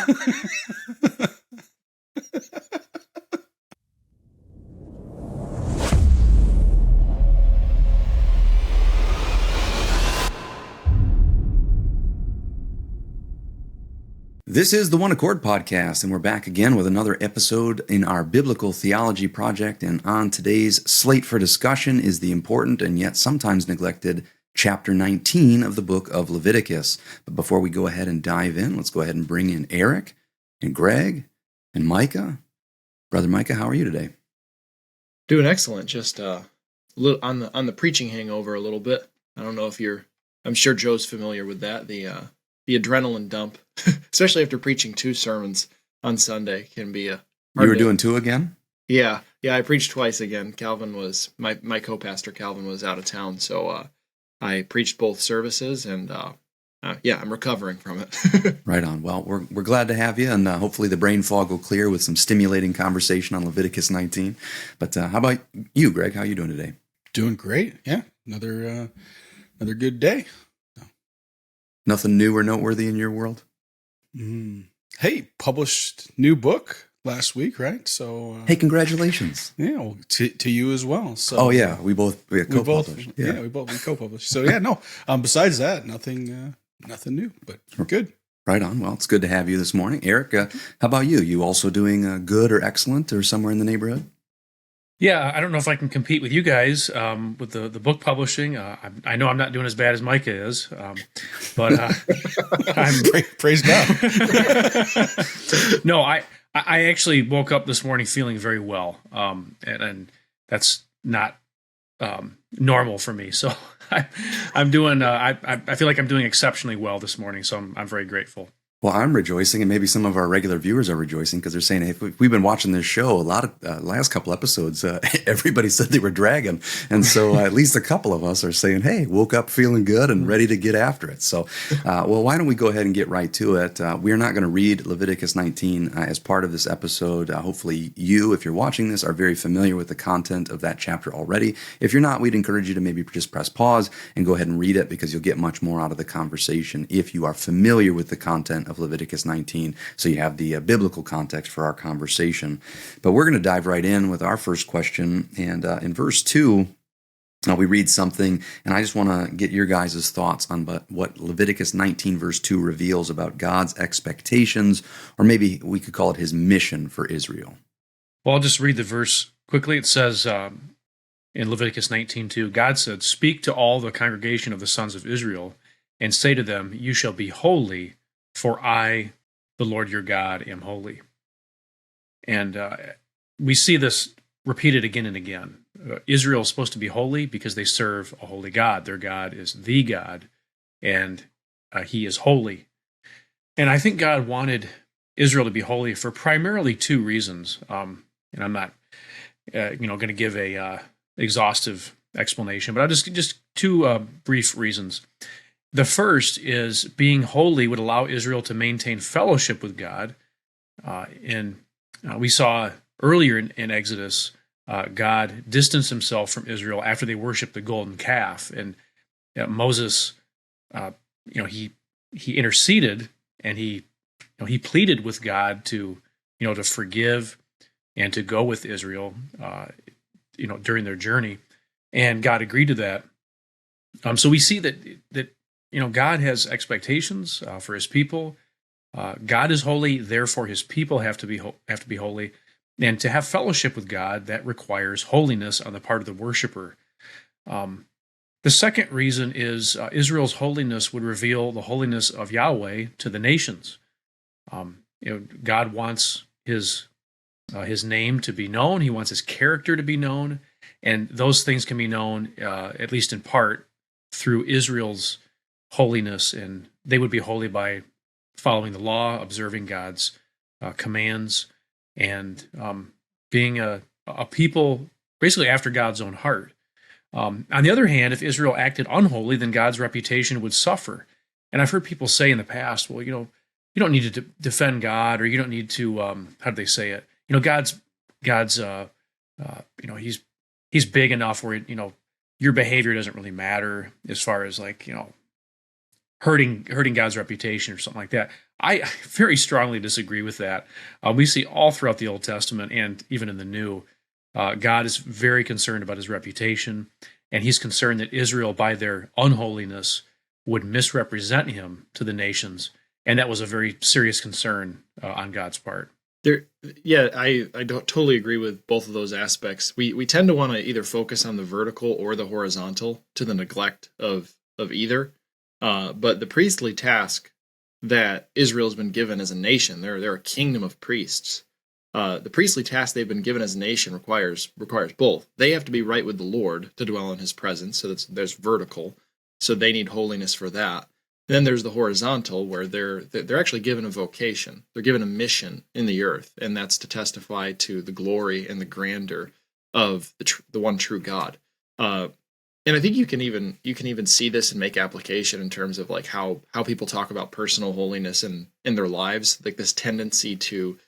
This is the One Accord Podcast, and we're back again with another episode in our Biblical Theology project. And on today's slate for discussion is the important and yet sometimes neglected chapter 19 of the book of Leviticus. But before we go ahead and dive in, let's go ahead and bring in Eric and Greg and Micah. Brother Micah, how are you today? Doing excellent. Just a little on the preaching hangover a little bit. I don't know if I'm sure Joe's familiar with that. The adrenaline dump, especially after preaching 2 sermons on Sunday, can be a hard You were day. doing 2 again? Yeah, I preached twice again. Calvin was my co-pastor. Calvin was out of town, so I preached both services, and I'm recovering from it. Right on. Well, we're glad to have you, and hopefully the brain fog will clear with some stimulating conversation on Leviticus 19. But how about you, Greg? How are you doing today? Doing great. Yeah, another good day. Nothing new or noteworthy in your world? Hey, published new book last week, right? So Hey, congratulations. yeah, well, to you as well. So Oh yeah, we co-published. we co-published. So yeah, no. Besides that, nothing new, but good. Right on. Well, it's good to have you this morning, Eric. How about you? You also doing good or excellent or somewhere in the neighborhood? Yeah, I don't know if I can compete with you guys with the book publishing. I know I'm not doing as bad as Micah is, but I'm Praise God. No, I actually woke up this morning feeling very well, and that's not normal for me. So I'm doing. I feel like I'm doing exceptionally well this morning. So I'm very grateful. Well, I'm rejoicing, and maybe some of our regular viewers are rejoicing because they're saying, hey, we've been watching this show a lot of last couple episodes. Everybody said they were dragging. And so at least a couple of us are saying, hey, woke up feeling good and ready to get after it. So, well, why don't we go ahead and get right to it? We're not going to read Leviticus 19 as part of this episode. Hopefully you, if you're watching this, are very familiar with the content of that chapter already. If you're not, we'd encourage you to maybe just press pause and go ahead and read it because you'll get much more out of the conversation if you are familiar with the content of Leviticus 19, so you have the biblical context for our conversation. But we're going to dive right in with our first question, and in verse 2, we read something, and I just want to get your guys' thoughts on what Leviticus 19 verse 2 reveals about God's expectations, or maybe we could call it his mission for Israel. Well, I'll just read the verse quickly. It says in Leviticus 19:2, God said, "Speak to all the congregation of the sons of Israel, and say to them, you shall be holy, for I, the Lord your God, am holy." And we see this repeated again and again. Israel is supposed to be holy because they serve a holy God. Their God is the God, and he is holy. And I think God wanted Israel to be holy for primarily 2 reasons. And I'm not, going to give a exhaustive explanation, but I'll just 2 brief reasons. The first is being holy would allow Israel to maintain fellowship with God. We saw earlier in Exodus, God distanced himself from Israel after they worshiped the golden calf. And Moses, he interceded and he pleaded with God to forgive and to go with Israel, during their journey. And God agreed to that. So we see that God has expectations for his people. God is holy, therefore his people have to be holy. And to have fellowship with God, that requires holiness on the part of the worshiper. The second reason is Israel's holiness would reveal the holiness of Yahweh to the nations. God wants his name to be known. He wants his character to be known. And those things can be known, at least in part, through Israel's holiness, and they would be holy by following the law, observing God's commands, and being a people basically after God's own heart. On the other hand, if Israel acted unholy, then God's reputation would suffer. And I've heard people say in the past, well, you don't need to defend God, or you don't need to, how do they say it? God's he's big enough where, your behavior doesn't really matter as far as hurting God's reputation or something like that. I very strongly disagree with that. We see all throughout the Old Testament and even in the New, God is very concerned about his reputation, and he's concerned that Israel, by their unholiness, would misrepresent him to the nations, and that was a very serious concern on God's part. I don't totally agree with both of those aspects. We tend to want to either focus on the vertical or the horizontal to the neglect of either. But the priestly task that Israel's been given as a nation, they're a kingdom of priests. The priestly task they've been given as a nation requires both. They have to be right with the Lord to dwell in his presence, so there's vertical, so they need holiness for that. Then there's the horizontal, where they're actually given a vocation. They're given a mission in the earth, and that's to testify to the glory and the grandeur of the one true God. And I think you can even see this and make application in terms of like how people talk about personal holiness in their lives, like this tendency to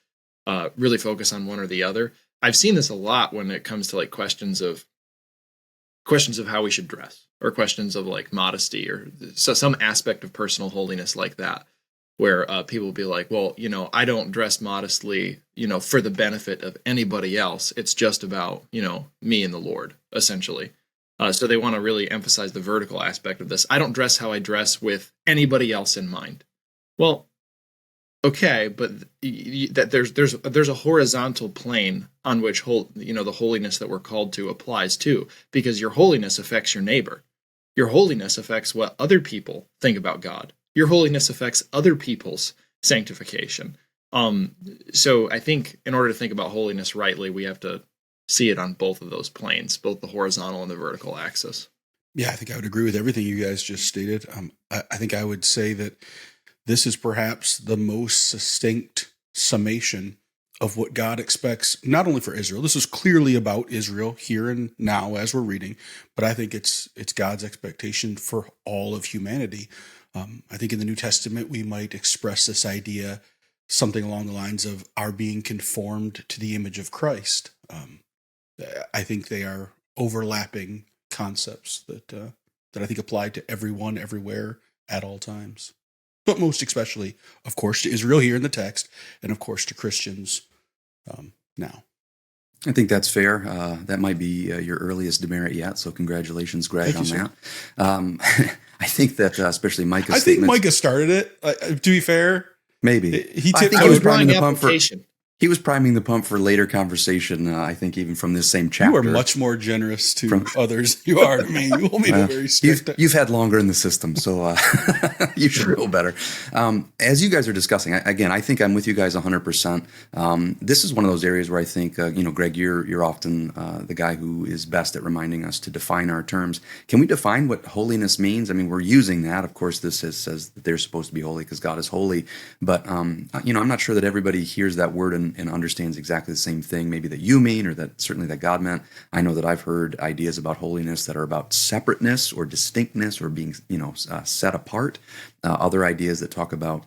really focus on one or the other. I've seen this a lot when it comes to like questions of how we should dress, or questions of like modesty, or some aspect of personal holiness like that, where people will be like, well, I don't dress modestly, for the benefit of anybody else. It's just about, me and the Lord, essentially. So they want to really emphasize the vertical aspect of this. I don't dress how I dress with anybody else in mind. Well, okay, but that there's a horizontal plane on which the holiness that we're called to applies to, because your holiness affects your neighbor. Your holiness affects what other people think about God. Your holiness affects other people's sanctification. So I think in order to think about holiness rightly, we have to see it on both of those planes, both the horizontal and the vertical axis. Yeah, I think I would agree with everything you guys just stated. I think I would say that this is perhaps the most succinct summation of what God expects, not only for Israel. This is clearly about Israel here and now as we're reading, but I think it's God's expectation for all of humanity. I think in the New Testament, we might express this idea something along the lines of our being conformed to the image of Christ. I think they are overlapping concepts that I think apply to everyone, everywhere, at all times. But most especially, of course, to Israel here in the text, and of course to Christians now. I think that's fair. That might be your earliest demerit yet, so congratulations, Greg, on that. I think that especially Micah's I think statements, Micah started it, to be fair. maybe. He I tipped think I he was was priming drawing the pump for. application. He was priming the pump for later conversation. I think even from this same You chapter. are much more generous to others than you are to me. You hold me to a very strict. You've had longer in the system, so you should know better. As you guys are discussing, again, I think I'm with you guys 100%. This is one of those areas where I think, Greg, you're often the guy who is best at reminding us to define our terms. Can we define what holiness means? I mean, we're using that. Of course, this says that they're supposed to be holy because God is holy. But, I'm not sure that everybody hears that word and understands exactly the same thing, maybe that you mean, or that certainly that God meant. I know that I've heard ideas about holiness that are about separateness or distinctness or being, set apart. Other ideas that talk about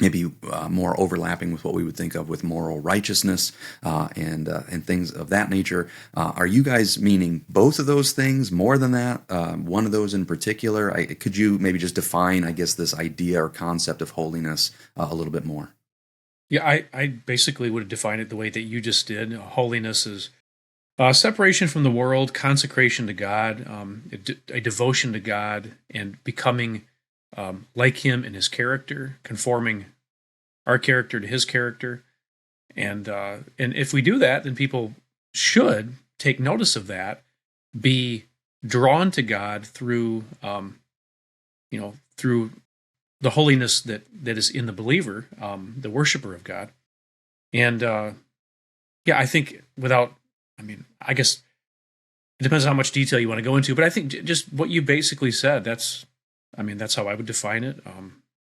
maybe more overlapping with what we would think of with moral righteousness and things of that nature. Are you guys meaning both of those things, more than that? One of those in particular? Could you maybe just define, I guess, this idea or concept of holiness a little bit more? Yeah, I basically would define it the way that you just did. Holiness is separation from the world, consecration to God, a devotion to God, and becoming like Him in His character, conforming our character to His character. And if we do that, then people should take notice of that, be drawn to God through through the holiness that is in the believer, the worshiper of God. And I think I guess it depends on how much detail you want to go into, but I think just what you basically said, that's how I would define it.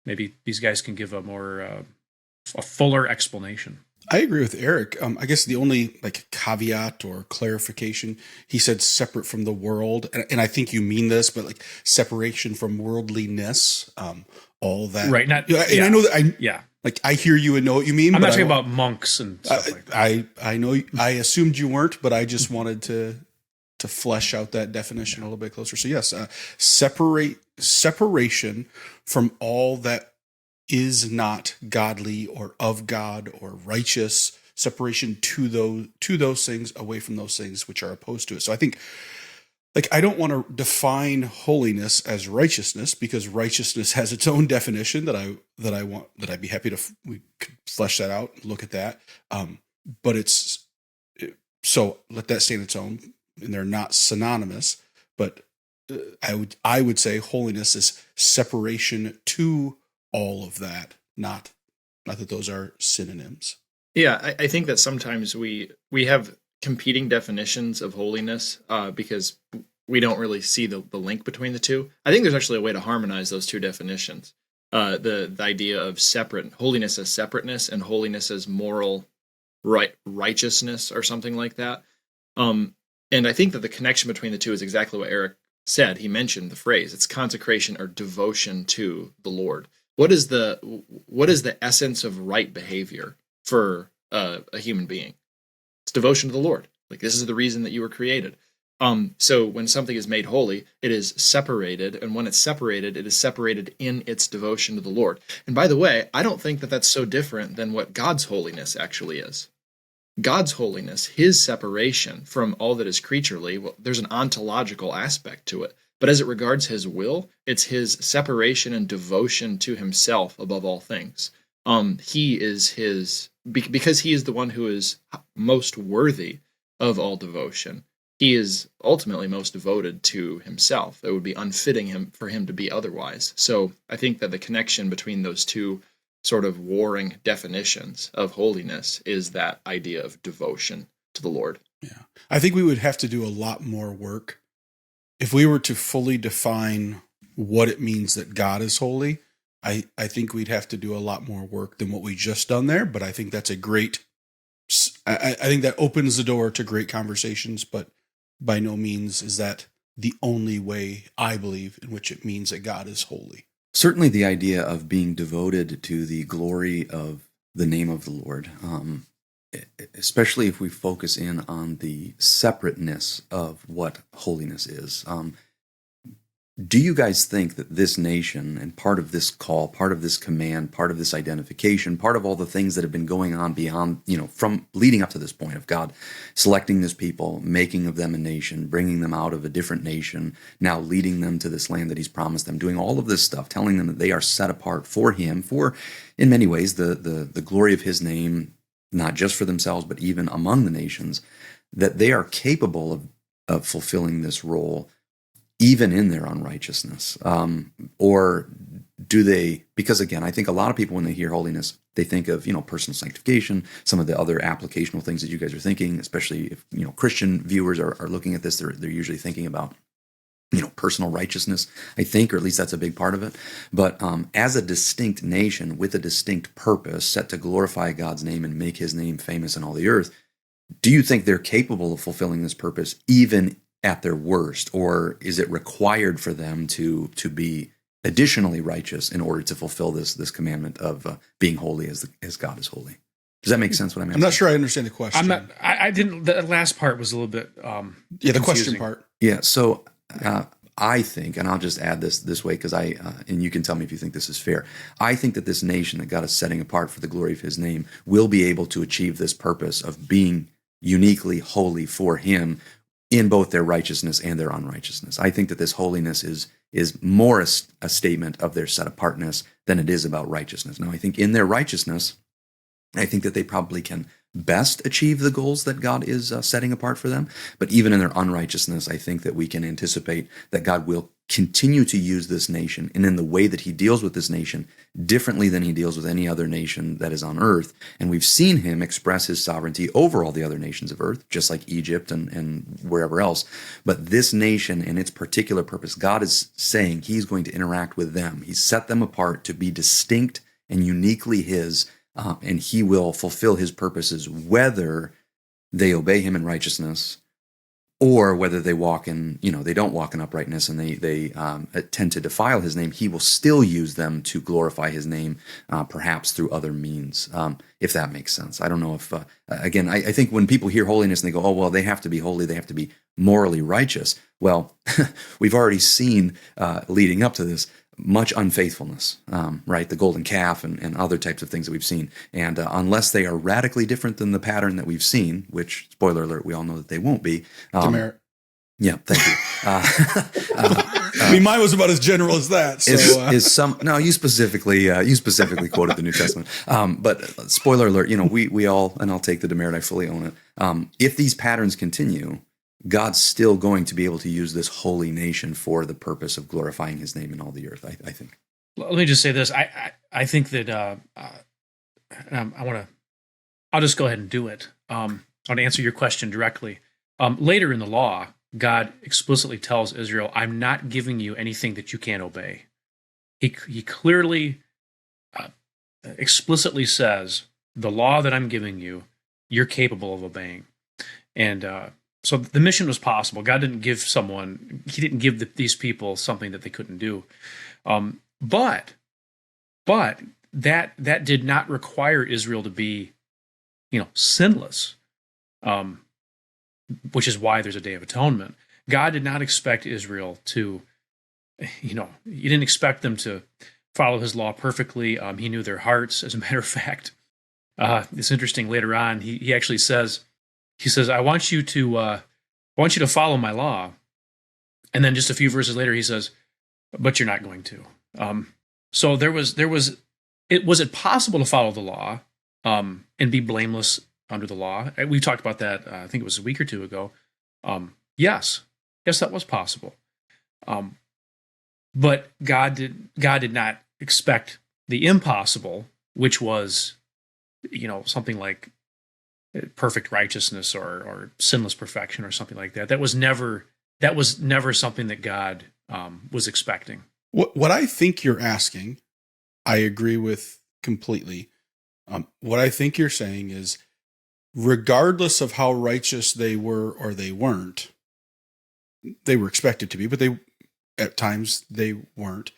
Maybe these guys can give a fuller explanation. I agree with Eric. I guess the only caveat or clarification, he said separate from the world. And I think you mean this, but separation from worldliness, all that. Right. And I know that I hear you and know what you mean. I'm not talking about monks and stuff like that. I know, I assumed you weren't, but I just wanted to flesh out that definition a little bit closer. So yes, separation from all that is not godly or of God or righteous, separation to those things, away from those things which are opposed to it. So I think, like, I don't want to define holiness as righteousness, because righteousness has its own definition that I'd be happy to we could flesh that out and look at that. But so let that stand its own, and they're not synonymous. But I would say holiness is separation to all of that, not that those are synonyms. Yeah, I think that sometimes we have competing definitions of holiness because we don't really see the link between the two. I think there's actually a way to harmonize those two definitions. The idea of separate holiness as separateness and holiness as moral righteousness or something like that. And I think that the connection between the two is exactly what Eric said. He mentioned the phrase, it's consecration or devotion to the Lord. What is the essence of right behavior for a human being? It's devotion to the Lord. Like, this is the reason that you were created. So when something is made holy, it is separated, and when it's separated, it is separated in its devotion to the Lord. And by the way, I don't think that that's so different than what God's holiness actually is. God's holiness, his separation from all that is creaturely, well, there's an ontological aspect to it. But as it regards his will, it's his separation and devotion to himself above all things. He is because he is the one who is most worthy of all devotion. He is ultimately most devoted to himself. It would be unfitting for him to be otherwise. So I think that the connection between those two sort of warring definitions of holiness is that idea of devotion to the Lord. Yeah. I think we would have to do a lot more work if we were to fully define what it means that God is holy. I think we'd have to do a lot more work than what we just done there, but I think that's I think that opens the door to great conversations, but by no means is that the only way, I believe, in which it means that God is holy. Certainly the idea of being devoted to the glory of the name of the Lord, especially if we focus in on the separateness of what holiness is. Do you guys think that this nation, and part of this call, part of this command, part of this identification, part of all the things that have been going on beyond, from leading up to this point of God selecting this people, making of them a nation, bringing them out of a different nation, now leading them to this land that he's promised them, doing all of this stuff, telling them that they are set apart for him, for, in many ways, the glory of his name, not just for themselves, but even among the nations, that they are capable of fulfilling this role even in their unrighteousness? Or do they, because again, I think a lot of people when they hear holiness, they think of, personal sanctification, some of the other applicational things that you guys are thinking, especially if, Christian viewers are looking at this, they're usually thinking about, personal righteousness, I think, or at least that's a big part of it. But as a distinct nation with a distinct purpose set to glorify God's name and make his name famous in all the earth, do you think they're capable of fulfilling this purpose even at their worst, or is it required for them to be additionally righteous in order to fulfill this commandment of being holy as God is holy? Does that make sense? What I'm asking? I'm not sure I understand the question. I didn't. The last part was a little bit. The confusing. question part. Yeah. So I think, and I'll just add this way because and you can tell me if you think this is fair. I think that this nation that God is setting apart for the glory of his name will be able to achieve this purpose of being uniquely holy for him in both their righteousness and their unrighteousness. I think that this holiness is more a statement of their set apartness than it is about righteousness. Now, I think in their righteousness, I think that they probably can best achieve the goals that God is setting apart for them. But even in their unrighteousness, I think that we can anticipate that God will continue to use this nation, and in the way that he deals with this nation differently than he deals with any other nation that is on earth. And we've seen him express his sovereignty over all the other nations of earth, just like Egypt and wherever else. But this nation and its particular purpose, God is saying he's going to interact with them. He's set them apart to be distinct and uniquely his, and he will fulfill his purposes whether they obey him in righteousness or whether they walk in, they don't walk in uprightness and they tend to defile his name. He will still use them to glorify his name, perhaps through other means, if that makes sense. I don't know if, again, I think when people hear holiness and they go, oh, well, they have to be holy, they have to be morally righteous. Well, we've already seen, leading up to this, much unfaithfulness, right? The golden calf and other types of things that we've seen. And unless they are radically different than the pattern that we've seen, which, spoiler alert, we all know that they won't be. Demerit. Yeah, thank you. I mean, mine was about as general as that. So, You specifically quoted the New Testament. But spoiler alert, we all, and I'll take the demerit, I fully own it. If these patterns continue, God's still going to be able to use this holy nation for the purpose of glorifying his name in all the earth, I think. Let me just say this. I think that I'll just go ahead and do it. I want to answer your question directly. Later in the law, God explicitly tells Israel, I'm not giving you anything that you can't obey. He clearly, explicitly says, the law that I'm giving you, you're capable of obeying. And so the mission was possible. God didn't give he didn't give these people something that they couldn't do. But that did not require Israel to be, sinless. Which is why there's a Day of Atonement. God did not expect Israel to, he didn't expect them to follow his law perfectly. He knew their hearts. As a matter of fact, it's interesting. Later on, he actually says, I want you to follow my law. And then just a few verses later, he says, but you're not going to. So was it possible to follow the law and be blameless under the law? We talked about that, I think it was a week or two ago. Yes, that was possible. But God did not expect the impossible, which was, something like perfect righteousness or sinless perfection or something like that. That was never something that God was expecting. What I think you're asking, I agree with completely. What I think you're saying is, regardless of how righteous they were or they weren't, they were expected to be, but at times they weren't.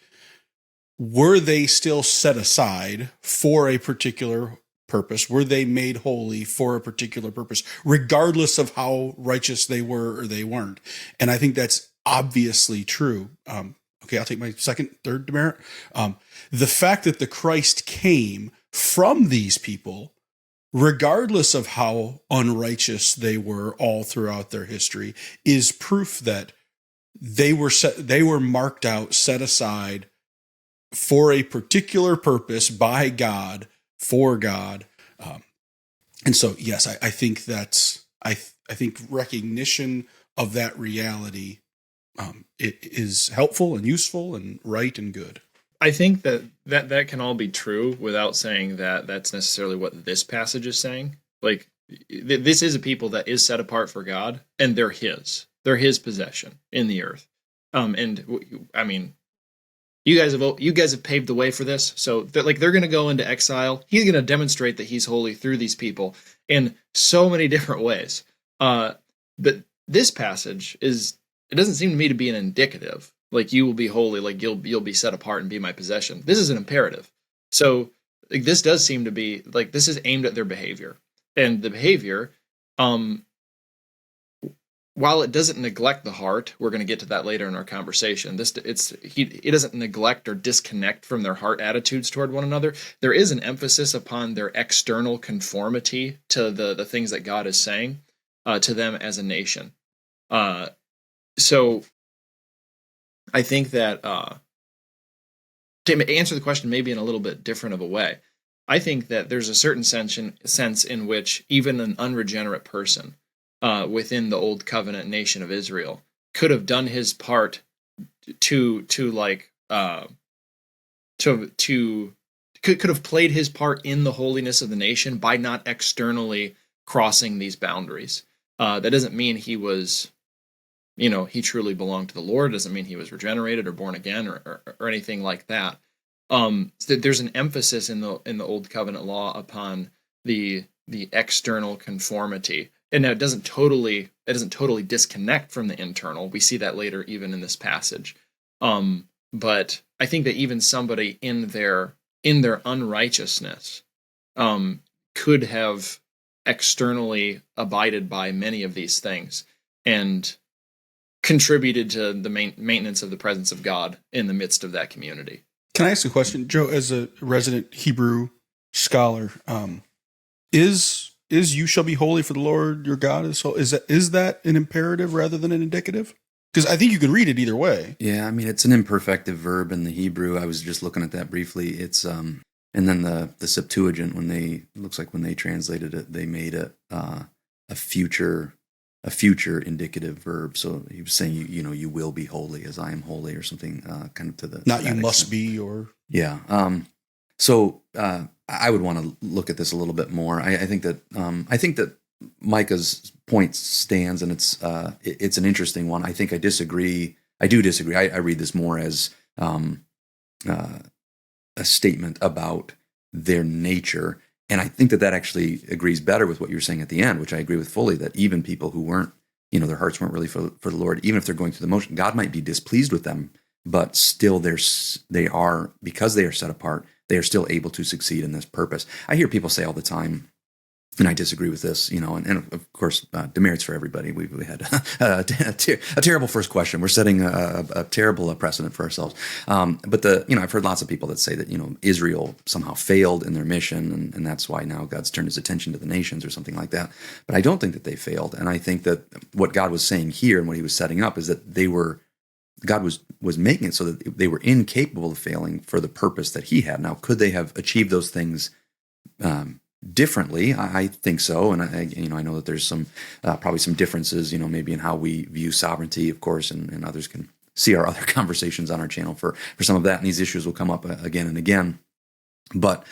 Were they still set aside for a particular purpose? Were they made holy for a particular purpose, regardless of how righteous they were or they weren't? And I think that's obviously true. Okay, I'll take my third demerit. The fact that the Christ came from these people, regardless of how unrighteous they were all throughout their history, is proof that they were marked out, set aside for a particular purpose by God, for God. And so, yes, I think I think recognition of that reality it is helpful and useful and right and good. I think that can all be true without saying that that's necessarily what this passage is saying. Like, this is a people that is set apart for God, and they're his possession in the earth. And I mean, you guys have paved the way for this. So they're going to go into exile. He's going to demonstrate that he's holy through these people in so many different ways. But this passage it doesn't seem to me to be an indicative. Like, you will be holy, like you'll be set apart and be my possession. This is an imperative. So this does seem to be like this is aimed at their behavior, and the behavior, while it doesn't neglect the heart, we're going to get to that later in our conversation. It doesn't neglect or disconnect from their heart attitudes toward one another. There is an emphasis upon their external conformity to the things that God is saying to them as a nation. So I think that to answer the question maybe in a little bit different of a way, I think that there's a certain sense in which even an unregenerate person within the old covenant nation of Israel could have done his part could have played his part in the holiness of the nation by not externally crossing these boundaries. That doesn't mean he was, he truly belonged to the Lord. Doesn't mean he was regenerated or born again or anything like that. There's an emphasis in the old covenant law upon the external conformity, and now it doesn't totally disconnect from the internal. We see that later even in this passage. But I think that even somebody in their unrighteousness could have externally abided by many of these things and contributed to the maintenance of the presence of God in the midst of that community. Can I ask a question, Joe? As a resident Hebrew scholar, is "You shall be holy, for the Lord your God is holy"? Is that an imperative rather than an indicative? Because I think you could read it either way. Yeah, I mean, it's an imperfective verb in the Hebrew. I was just looking at that briefly. It's and then the Septuagint, when they translated it, they made it a future indicative verb. So he was saying, you will be holy as I am holy, or something kind of to the Not to you that must extent. be, or Yeah. So I would want to look at this a little bit more. I think that Micah's point stands, and it's an interesting one. I think I disagree. I do disagree. I read this more as a statement about their nature, and I think that actually agrees better with what you were saying at the end, which I agree with fully. That even people who weren't, their hearts weren't really for the Lord, even if they're going through the motion, God might be displeased with them, but still they are, because they are set apart, they are still able to succeed in this purpose. I hear people say all the time, and I disagree with this, and of course, demerits for everybody. We had a terrible first question. We're setting a terrible precedent for ourselves. But I've heard lots of people that say that, Israel somehow failed in their mission, and that's why now God's turned his attention to the nations or something like that. But I don't think that they failed. And I think that what God was saying here and what he was setting up is that God was making it so that they were incapable of failing for the purpose that he had. Now, could they have achieved those things differently? I think so, and I know that there's some probably some differences, maybe in how we view sovereignty, of course, and others can see our other conversations on our channel for some of that, and these issues will come up again and again. But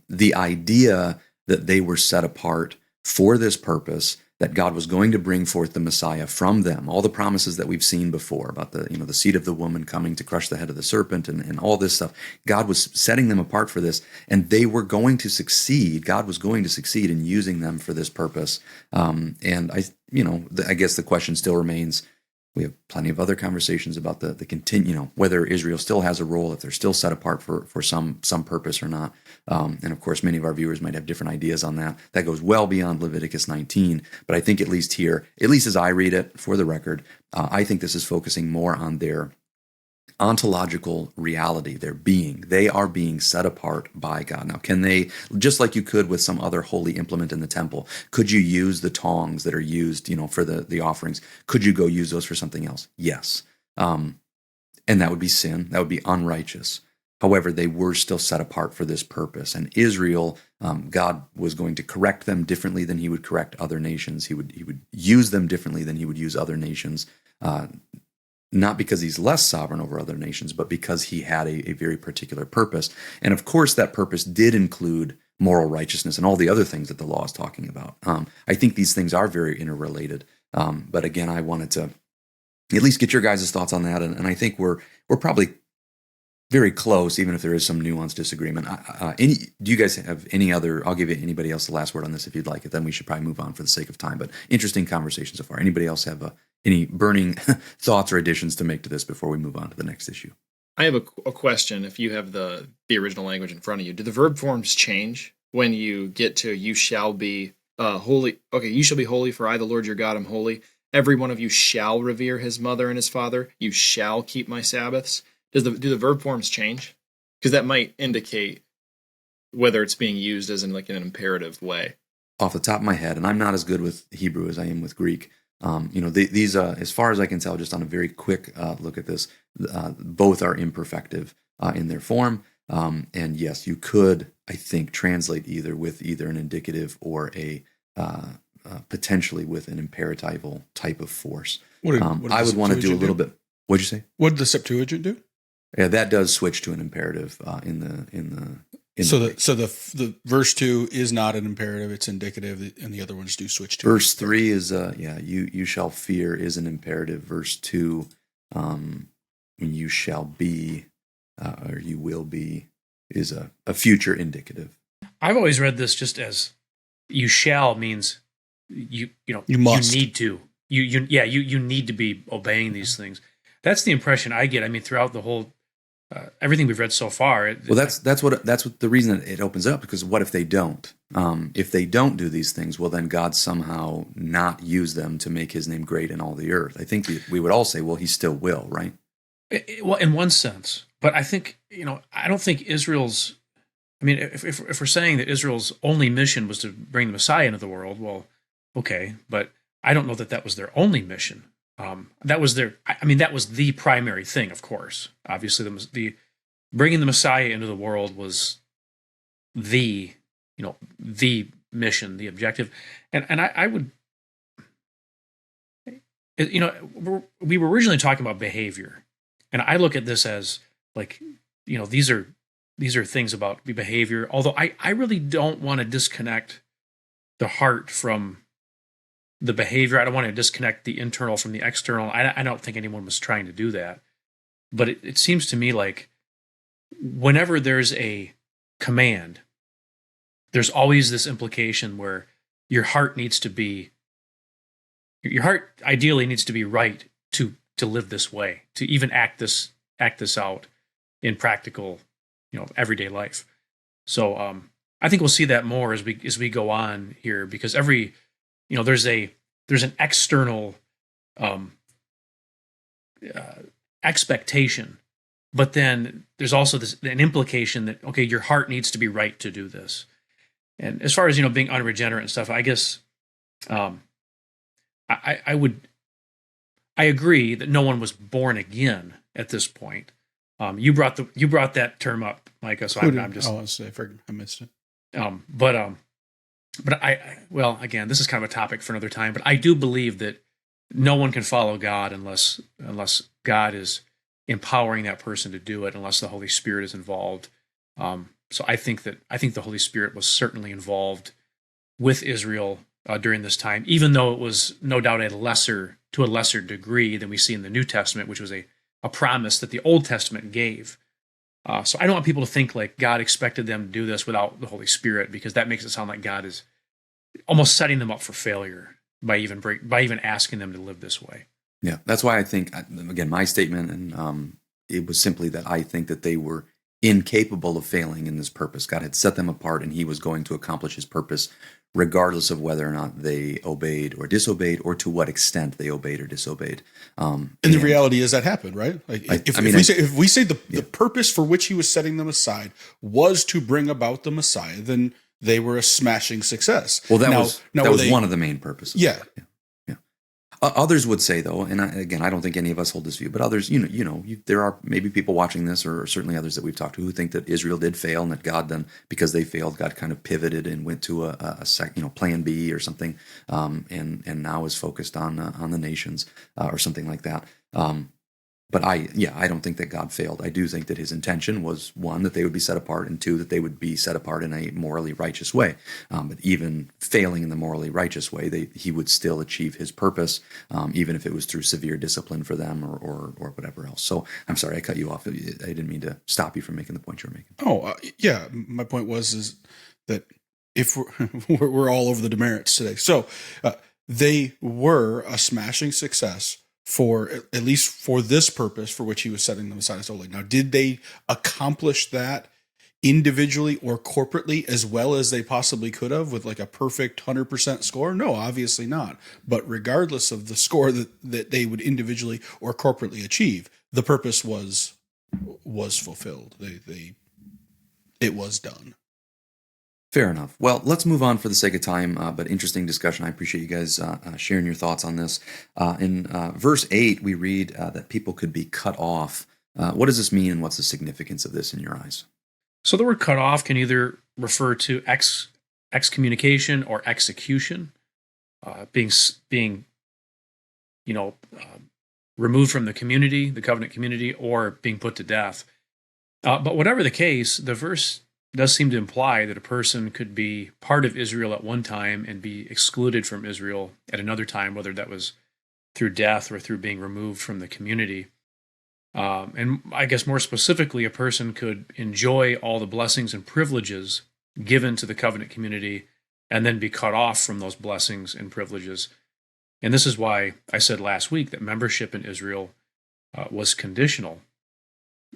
the idea that they were set apart for this purpose, that God was going to bring forth the Messiah from them, all the promises that we've seen before about the seed of the woman coming to crush the head of the serpent and all this stuff. God was setting them apart for this, and they were going to succeed. God was going to succeed in using them for this purpose. And I guess the question still remains. We have plenty of other conversations about the continue, whether Israel still has a role, if they're still set apart for some purpose or not. And of course, many of our viewers might have different ideas on that. That goes well beyond Leviticus 19. But I think at least here, at least as I read it, for the record, I think this is focusing more on their ontological reality, their being. They are being set apart by God. Now, can they, just like you could with some other holy implement in the temple, could you use the tongs that are used, for the offerings? Could you go use those for something else? Yes. And that would be sin. That would be unrighteous. However, they were still set apart for this purpose. And Israel, God was going to correct them differently than he would correct other nations. He would use them differently than he would use other nations. Not because he's less sovereign over other nations, but because he had a very particular purpose. And of course, that purpose did include moral righteousness and all the other things that the law is talking about. I think these things are very interrelated. But again, I wanted to at least get your guys' thoughts on that. And I think we're probably very close, even if there is some nuanced disagreement. Do you guys have any other? I'll give anybody else the last word on this if you'd like it. Then we should probably move on for the sake of time. But interesting conversation so far. Anybody else have any burning thoughts or additions to make to this before we move on to the next issue? I have a question. If you have the original language in front of you, do the verb forms change when you get to "you shall be holy"? Okay, you shall be holy, for I, the Lord your God, am holy. Every one of you shall revere his mother and his father. You shall keep my Sabbaths. Do the verb forms change? Because that might indicate whether it's being used as in like an imperative way. Off the top of my head, and I'm not as good with Hebrew as I am with Greek. These as far as I can tell, just on a very quick look at this, both are imperfective in their form. And yes, you could, I think, translate either with either an indicative or a potentially with an imperatival type of force. I would want to do a little bit. What'd you say? What did the Septuagint do? Yeah, that does switch to an imperative So the verse 2 is not an imperative; it's indicative, and the other ones do switch to. Verse 3 is you shall fear is an imperative. Verse 2, when you shall be or you will be is a future indicative. I've always read this just as "you shall" means you must. You need to you need to be obeying these things. That's the impression I get. I mean, throughout the whole everything we've read so far. Well, that's what the reason it opens up, because what if they don't? If they don't do these things, will then God somehow not use them to make His name great in all the earth? I think we would all say, well, He still will, right? Well, in one sense, but I think I don't think Israel's. I mean, if we're saying that Israel's only mission was to bring the Messiah into the world, well, okay, but I don't know that was their only mission. That was that was the primary thing, of course. Obviously, the bringing the Messiah into the world was the mission, the objective, and I would, we were originally talking about behavior, and I look at this as like, these are things about behavior. Although I really don't want to disconnect the heart from the behavior. I don't want to disconnect the internal from the external. I don't think anyone was trying to do that. But it seems to me like whenever there's a command, there's always this implication where your heart ideally needs to be right to live this way, to even act this out in practical, everyday life. So I think we'll see that more as we go on here, because every there's an external expectation, but then there's also an implication that, okay, your heart needs to be right to do this. And as far as being unregenerate and stuff, I guess I agree that no one was born again at this point. You brought that term up, Micah. So I'm just. Oh, I missed it. But again, this is kind of a topic for another time. But I do believe that no one can follow God unless God is empowering that person to do it, unless the Holy Spirit is involved. So I think the Holy Spirit was certainly involved with Israel during this time, even though it was no doubt to a lesser degree than we see in the New Testament, which was a promise that the Old Testament gave. So I don't want people to think like God expected them to do this without the Holy Spirit, because that makes it sound like God is almost setting them up for failure by even asking them to live this way. Yeah, that's why I think, again, my statement, and it was simply that I think that they were incapable of failing in this purpose. God had set them apart, and He was going to accomplish His purpose regardless of whether or not they obeyed or disobeyed, or to what extent they obeyed or disobeyed. And the reality is that happened, right? Like if we say the purpose for which He was setting them aside was to bring about the Messiah, then they were a smashing success. Well, that was one of the main purposes. Yeah. Others would say, though, and I don't think any of us hold this view, but others, there are maybe people watching this, or certainly others that we've talked to, who think that Israel did fail, and that God then, because they failed, God kind of pivoted and went to a plan B or something, and now is focused on the nations or something like that. But I don't think that God failed. I do think that His intention was, one, that they would be set apart, and two, that they would be set apart in a morally righteous way. But even failing in the morally righteous way, He would still achieve His purpose, even if it was through severe discipline for them or whatever else. So I'm sorry, I cut you off. I didn't mean to stop you from making the point you were making. Oh, yeah. My point is that if we're all over the demerits today. So they were a smashing success for at least for this purpose for which He was setting them aside solely. Now, did they accomplish that individually or corporately as well as they possibly could have with like a perfect 100% score? No, obviously not. But regardless of the score that they would individually or corporately achieve, the purpose was fulfilled. It was done. Fair enough. Well, let's move on for the sake of time, but interesting discussion. I appreciate you guys sharing your thoughts on this. In verse 8, we read that people could be cut off. What does this mean, and what's the significance of this in your eyes? So the word cut off can either refer to excommunication or execution, being removed from the community, the covenant community, or being put to death. But whatever the case, the verse does seem to imply that a person could be part of Israel at one time and be excluded from Israel at another time, whether that was through death or through being removed from the community. And I guess more specifically, a person could enjoy all the blessings and privileges given to the covenant community and then be cut off from those blessings and privileges. And this is why I said last week that membership in Israel was conditional.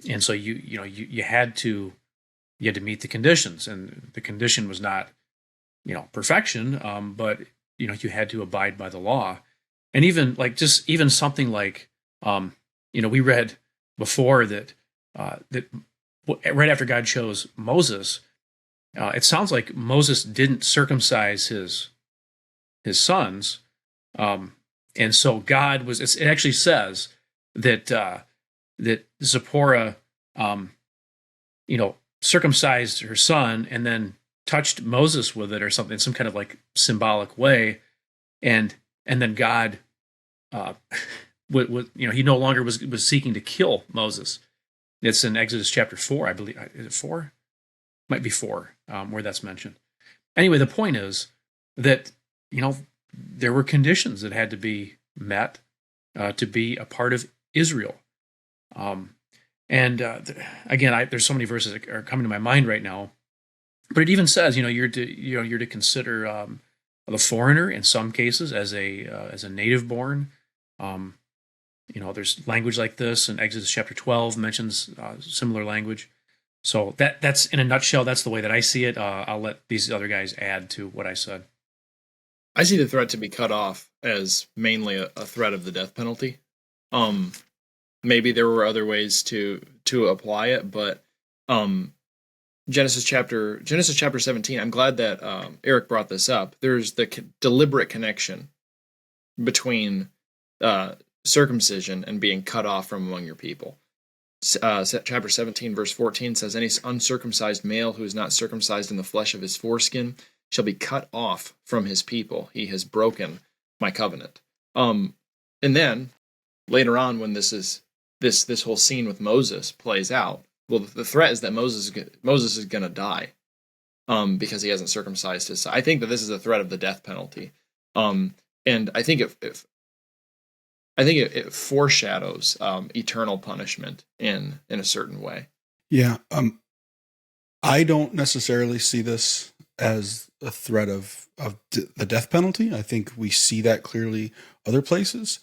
And so you had to meet the conditions, and the condition was not perfection, but you had to abide by the law. And even even something like we read before that right after God chose Moses, it sounds like Moses didn't circumcise his sons, and so God was. It actually says that that Zipporah, circumcised her son and then touched Moses with it or something, some kind of like symbolic way, and then God, he no longer was seeking to kill Moses. It's in Exodus chapter 4, I believe. Is it 4? Might be 4, where that's mentioned. Anyway, the point is that there were conditions that had to be met to be a part of Israel. Again, there's so many verses that are coming to my mind right now, but it even says, you're to consider the foreigner in some cases as a native born. There's language like this, and Exodus chapter 12 mentions similar language. So that's in a nutshell. That's the way that I see it. I'll let these other guys add to what I said. I see the threat to be cut off as mainly a threat of the death penalty. Maybe there were other ways to apply it, but Genesis chapter 17. I'm glad that Eric brought this up. There's the deliberate connection between circumcision and being cut off from among your people. Chapter 17, verse 14 says, "Any uncircumcised male who is not circumcised in the flesh of his foreskin shall be cut off from his people. He has broken my covenant." And then later on, when this whole scene with Moses plays out, well, the threat is that Moses is going to die because he hasn't circumcised his son. I think that this is a threat of the death penalty, and I think it foreshadows eternal punishment in a certain way. Yeah, I don't necessarily see this as a threat of the death penalty. I think we see that clearly other places.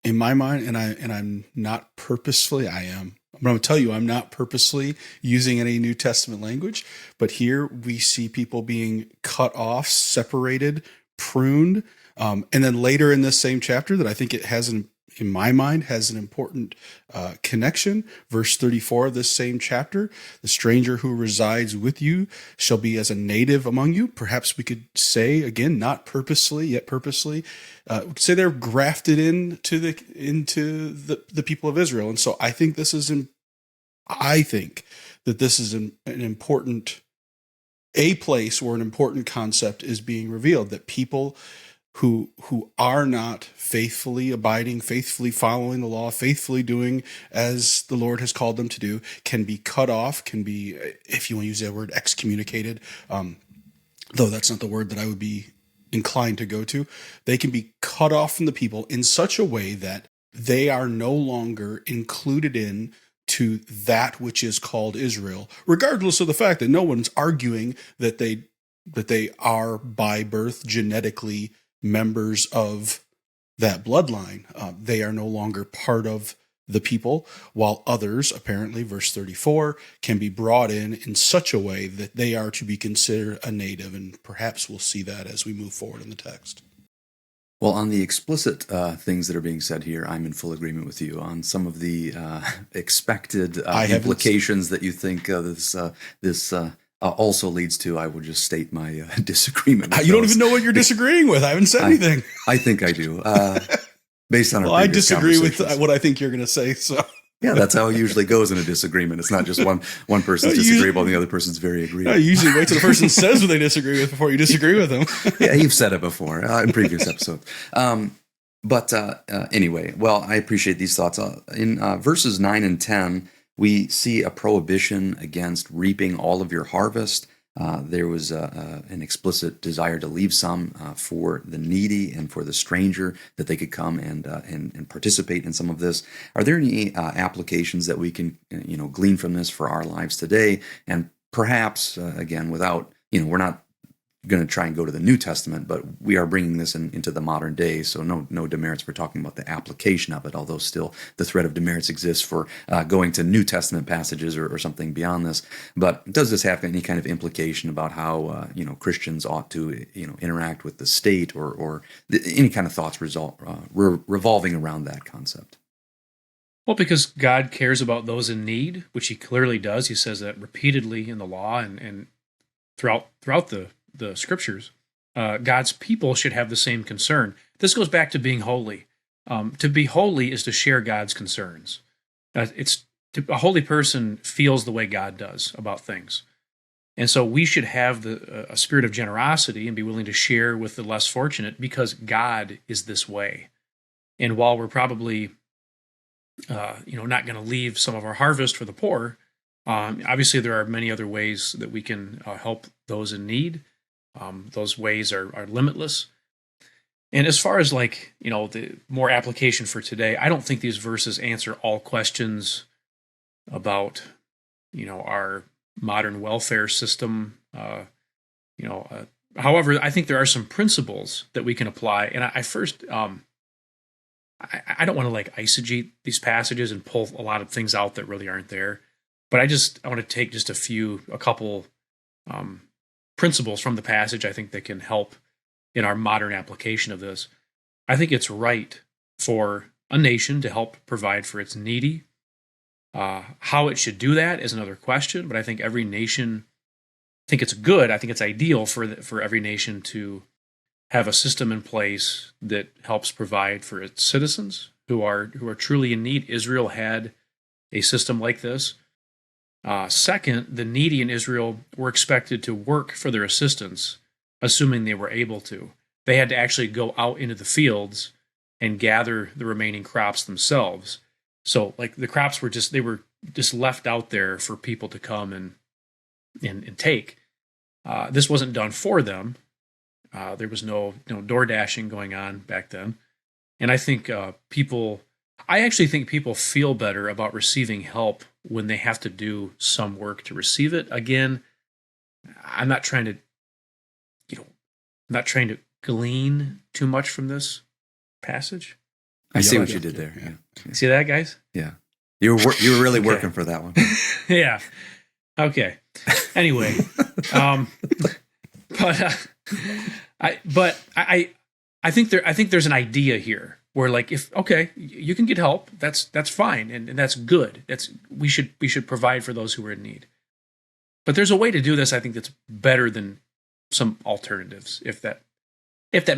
In my mind, and I'm not purposefully, I'm going to tell you, I'm not purposely using any New Testament language, but here we see people being cut off, separated, pruned, and then later in this same chapter that I think it has, in my mind, has an important connection. Verse 34 of this same chapter, "The stranger who resides with you shall be as a native among you." Perhaps we could say, again, not purposely, yet purposely, we could say they're grafted into the people of Israel. And so I think that this is an important, a place where an important concept is being revealed, that people who are not faithfully abiding, faithfully following the law, faithfully doing as the Lord has called them to do, can be cut off, can be, if you want to use that word, excommunicated, though that's not the word that I would be inclined to go to. They can be cut off from the people in such a way that they are no longer included in to that which is called Israel, regardless of the fact that no one's arguing that they are by birth genetically members of that bloodline. They are no longer part of the people, while others, apparently, verse 34, can be brought in such a way that they are to be considered a native, and perhaps we'll see that as we move forward in the text. Well, on the explicit things that are being said here, I'm in full agreement with you. On some of the expected implications that you think this also leads to, I will just state my disagreement with You don't those. even know what you're disagreeing with. I haven't said anything. I think I do. Based on our I previous disagree with conversations. what I think you're going to say. So Yeah, that's how it usually goes in a disagreement. It's not just one person's disagreeable and the other person's very agreeable. you usually wait till the person says what they disagree with before you disagree with them. Yeah, you've said it before in previous episodes. But anyway, well, I appreciate these thoughts. In verses 9 and 10, we see a prohibition against reaping all of your harvest. There was an explicit desire to leave some for the needy and for the stranger, that they could come and participate in some of this. Are there any applications that we can glean from this for our lives today? And perhaps again, without we're not going to try and go to the New Testament, but we are bringing this into the modern day, so no demerits for talking about the application of it, although still the threat of demerits exists for going to New Testament passages or something beyond this. But does this have any kind of implication about how Christians ought to interact with the state, or any kind of thoughts revolving around that concept? Well, because God cares about those in need, which he clearly does. He says that repeatedly in the law and throughout the scriptures. God's people should have the same concern. This goes back to being holy. To be holy is to share God's concerns. A holy person feels the way God does about things. And so we should have a spirit of generosity and be willing to share with the less fortunate, because God is this way. And while we're probably not going to leave some of our harvest for the poor, obviously there are many other ways that we can help those in need. Those ways are limitless. And as far as the more application for today, I don't think these verses answer all questions about, our modern welfare system. However, I think there are some principles that we can apply. And I don't want to eisegete these passages and pull a lot of things out that really aren't there. But I want to take just a couple principles from the passage, I think, that can help in our modern application of this. I think it's right for a nation to help provide for its needy. How it should do that is another question, but I think every nation, I think it's good, I think it's ideal for every nation to have a system in place that helps provide for its citizens who are truly in need. Israel had a system like this. Second, the needy in Israel were expected to work for their assistance, assuming they were able to. They had to actually go out into the fields and gather the remaining crops themselves. So, the crops were just left out there for people to come and take. This wasn't done for them. There was no door dashing going on back then. And I actually think people feel better about receiving help when they have to do some work to receive it. Again, I'm not trying to glean too much from this passage. I see what you did there. Yeah. See that, guys? Yeah. You were really working for that one. Yeah. Okay. Anyway, I think there's an idea here where if you can get help, that's fine and that's good. We should provide for those who are in need. But there's a way to do this, I think, that's better than some alternatives, if that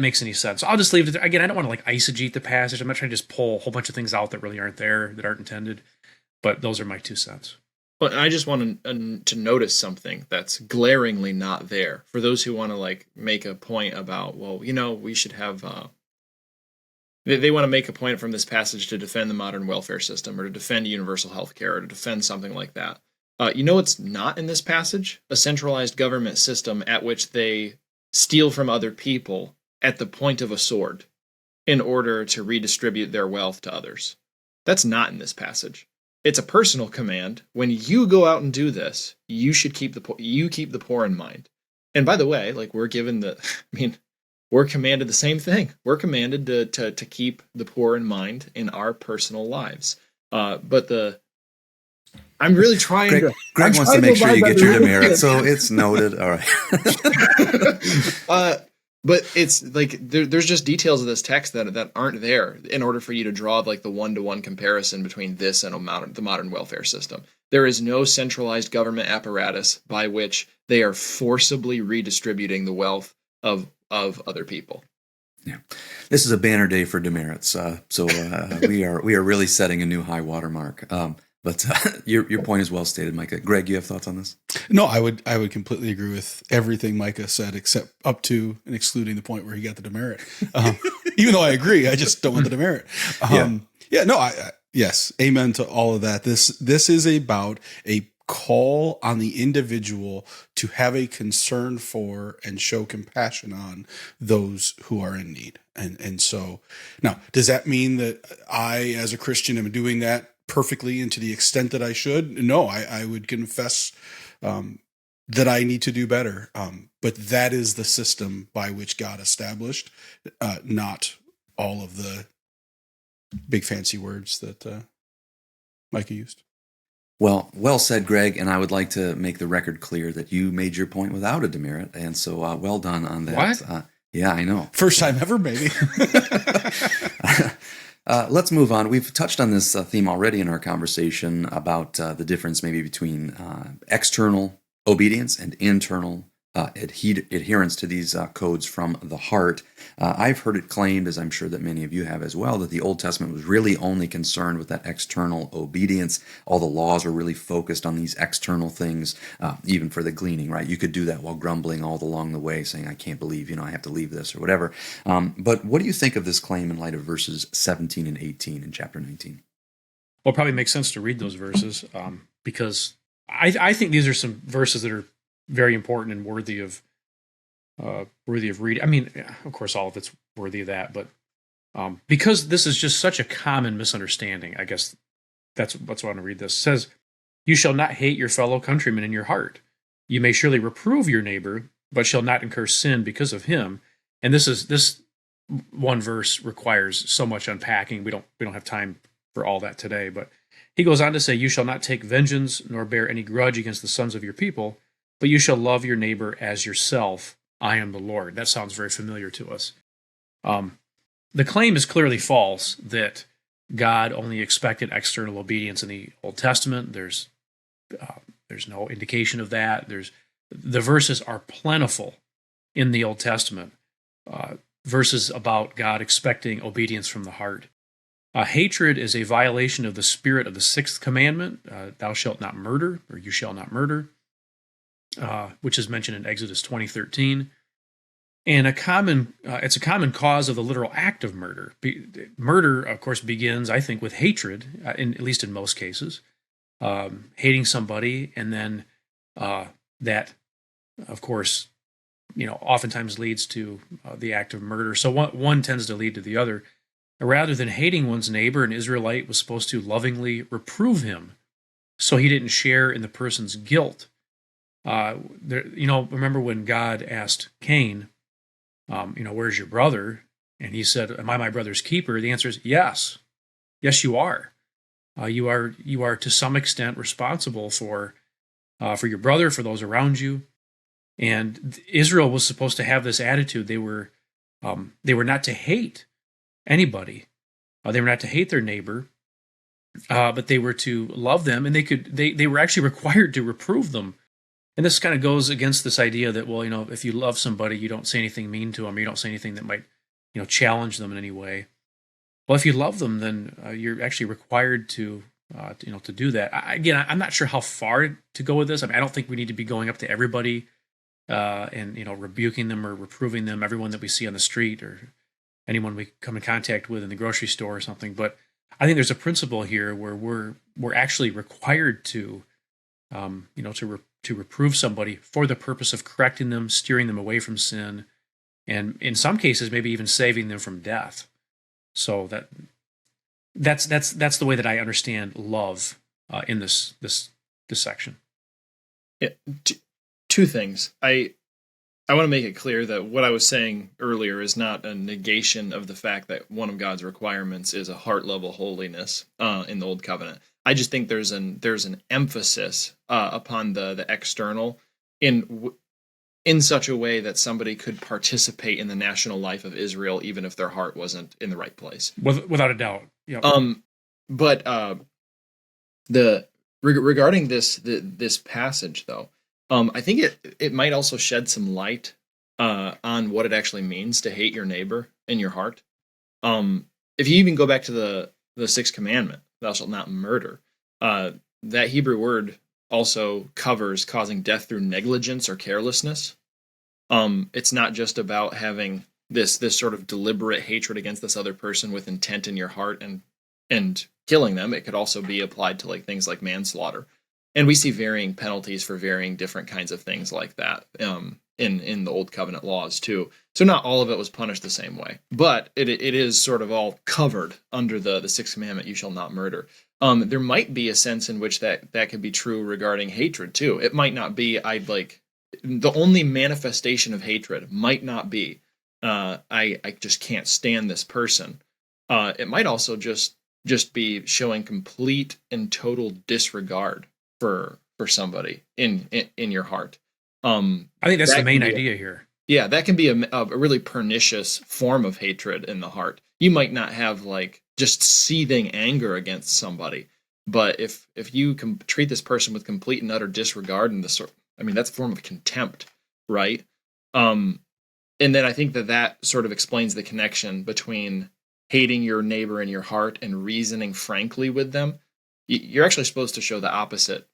makes any sense. So I'll just leave it there. Again, I don't want to eisegete the passage. I'm not trying to just pull a whole bunch of things out that really aren't there, that aren't intended. But those are my 2 cents. Well, I just want to notice something that's glaringly not there for those who want to make a point about, we should have. They want to make a point from this passage to defend the modern welfare system or to defend universal health care or to defend something like that. It's not in this passage? A centralized government system at which they steal from other people at the point of a sword in order to redistribute their wealth to others. That's not in this passage. It's a personal command. When you go out and do this, you should keep the poor in mind. And by the way, we're given we're commanded the same thing. We're commanded to keep the poor in mind in our personal lives. I'm really trying Greg, to. Greg wants to make sure you get your demerit, so it's noted. All right. But it's there's just details of this text that aren't there in order for you to draw the one-to-one comparison between this and the modern welfare system. There is no centralized government apparatus by which they are forcibly redistributing the wealth of other people. Yeah, this is a banner day for demerits. So we are really setting a new high watermark. But your point is well stated, Micah. Greg, you have thoughts on this? No, I would completely agree with everything Micah said, except up to and excluding the point where he got the demerit. Even though I agree, I just don't want the demerit. Yes, amen to all of that. This is about a call on the individual to have a concern for and show compassion on those who are in need. And so now, does that mean that I, as a Christian, am doing that perfectly and to the extent that I should? No, I would confess that I need to do better. But that is the system by which God established, not all of the big fancy words that Micah used. Well said, Greg. And I would like to make the record clear that you made your point without a demerit. And so well done on that. What? Yeah, I know. First time ever, maybe. Let's move on. We've touched on this theme already in our conversation about the difference maybe between external obedience and internal adherence to these codes from the heart. I've heard it claimed, as I'm sure that many of you have as well, that the Old Testament was really only concerned with that external obedience. All the laws are really focused on these external things, even for the gleaning, right? You could do that while grumbling all along the way, saying, I can't believe, I have to leave this or whatever. But what do you think of this claim in light of verses 17 and 18 in chapter 19? Well, it probably makes sense to read those verses because I think these are some verses that are very important and worthy of reading. I mean, of course, all of it's worthy of that, but because this is just such a common misunderstanding, I guess that's why I want to read this. It says, "You shall not hate your fellow countrymen in your heart. You may surely reprove your neighbor, but shall not incur sin because of him." And this one verse requires so much unpacking. We don't have time for all that today, but he goes on to say, "You shall not take vengeance nor bear any grudge against the sons of your people, but you shall love your neighbor as yourself. I am the Lord." That sounds very familiar to us. The claim is clearly false that God only expected external obedience in the Old Testament. There's no indication of that. The verses are plentiful in the Old Testament. Verses about God expecting obedience from the heart. Hatred is a violation of the spirit of the sixth commandment, thou shalt not murder, or you shall not murder, which is mentioned in Exodus 20:13. And it's a common cause of the literal act of murder. Murder, of course, begins, I think, with hatred, at least in most cases, hating somebody, and then that, of course, oftentimes leads to the act of murder. So one tends to lead to the other. Rather than hating one's neighbor, an Israelite was supposed to lovingly reprove him so he didn't share in the person's guilt. Remember when God asked Cain, where's your brother? And he said, am I my brother's keeper? The answer is yes. Yes, you are. You are to some extent responsible for your brother, for those around you. And Israel was supposed to have this attitude. They were not to hate anybody. They were not to hate their neighbor, but they were to love them, and they were actually required to reprove them. And this kind of goes against this idea that, well, if you love somebody, you don't say anything mean to them, or you don't say anything that might, challenge them in any way. Well, if you love them, then you're actually required to do that. I'm not sure how far to go with this. I mean, I don't think we need to be going up to everybody and rebuking them or reproving them, everyone that we see on the street or anyone we come in contact with in the grocery store or something. But I think there's a principle here where we're actually required to reprove somebody for the purpose of correcting them, steering them away from sin, and in some cases maybe even saving them from death. So that's the way that I understand love in this section. Yeah, two things. I want to make it clear that what I was saying earlier is not a negation of the fact that one of God's requirements is a heart level holiness in the Old Covenant. I just think there's an emphasis upon the external in such a way that somebody could participate in the national life of Israel even if their heart wasn't in the right place. Without a doubt. Yep. Regarding this passage though, I think it might also shed some light on what it actually means to hate your neighbor in your heart. If you even go back to the sixth commandment, thou shalt not murder, that Hebrew word also covers causing death through negligence or carelessness. It's not just about having this sort of deliberate hatred against this other person with intent in your heart and killing them. It could also be applied to things like manslaughter. And we see varying penalties for varying different kinds of things like that in the Old Covenant laws too. So not all of it was punished the same way, but it is sort of all covered under the sixth commandment, you shall not murder. There might be a sense in which that could be true regarding hatred too. It might not be the only manifestation of hatred might not be I just can't stand this person. It might also just be showing complete and total disregard for somebody in your heart. I think that's the main can be idea here. Yeah, that can be a really pernicious form of hatred in the heart. You might not have like just seething anger against somebody, but if you treat this person with complete and utter disregard and that's a form of contempt, right? And then I think that sort of explains the connection between hating your neighbor in your heart and reasoning frankly with them. You're actually supposed to show the opposite.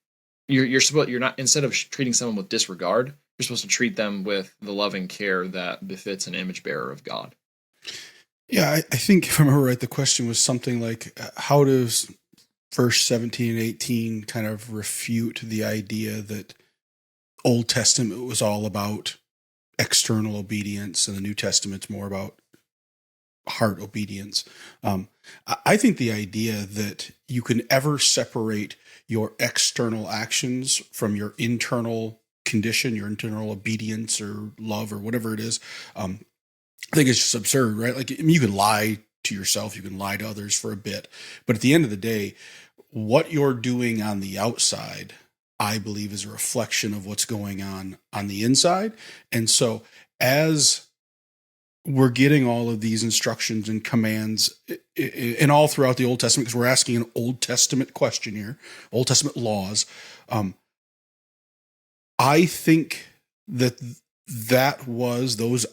You're not, instead of treating someone with disregard, you're supposed to treat them with the loving care that befits an image bearer of God. Yeah, I think if I remember right, the question was something like, how does verse 17 and 18 kind of refute the idea that Old Testament was all about external obedience and the New Testament's more about heart obedience? I think the idea that you can ever separate your external actions from your internal condition, your internal obedience or love or whatever it is, I think it's just absurd, right? Like, I mean, you can lie to yourself, you can lie to others for a bit, but at the end of the day, what you're doing on the outside, I believe, is a reflection of what's going on the inside. And so as we're getting all of these instructions and commands and all throughout the Old Testament, because we're asking an Old Testament question here, Old Testament laws, I think those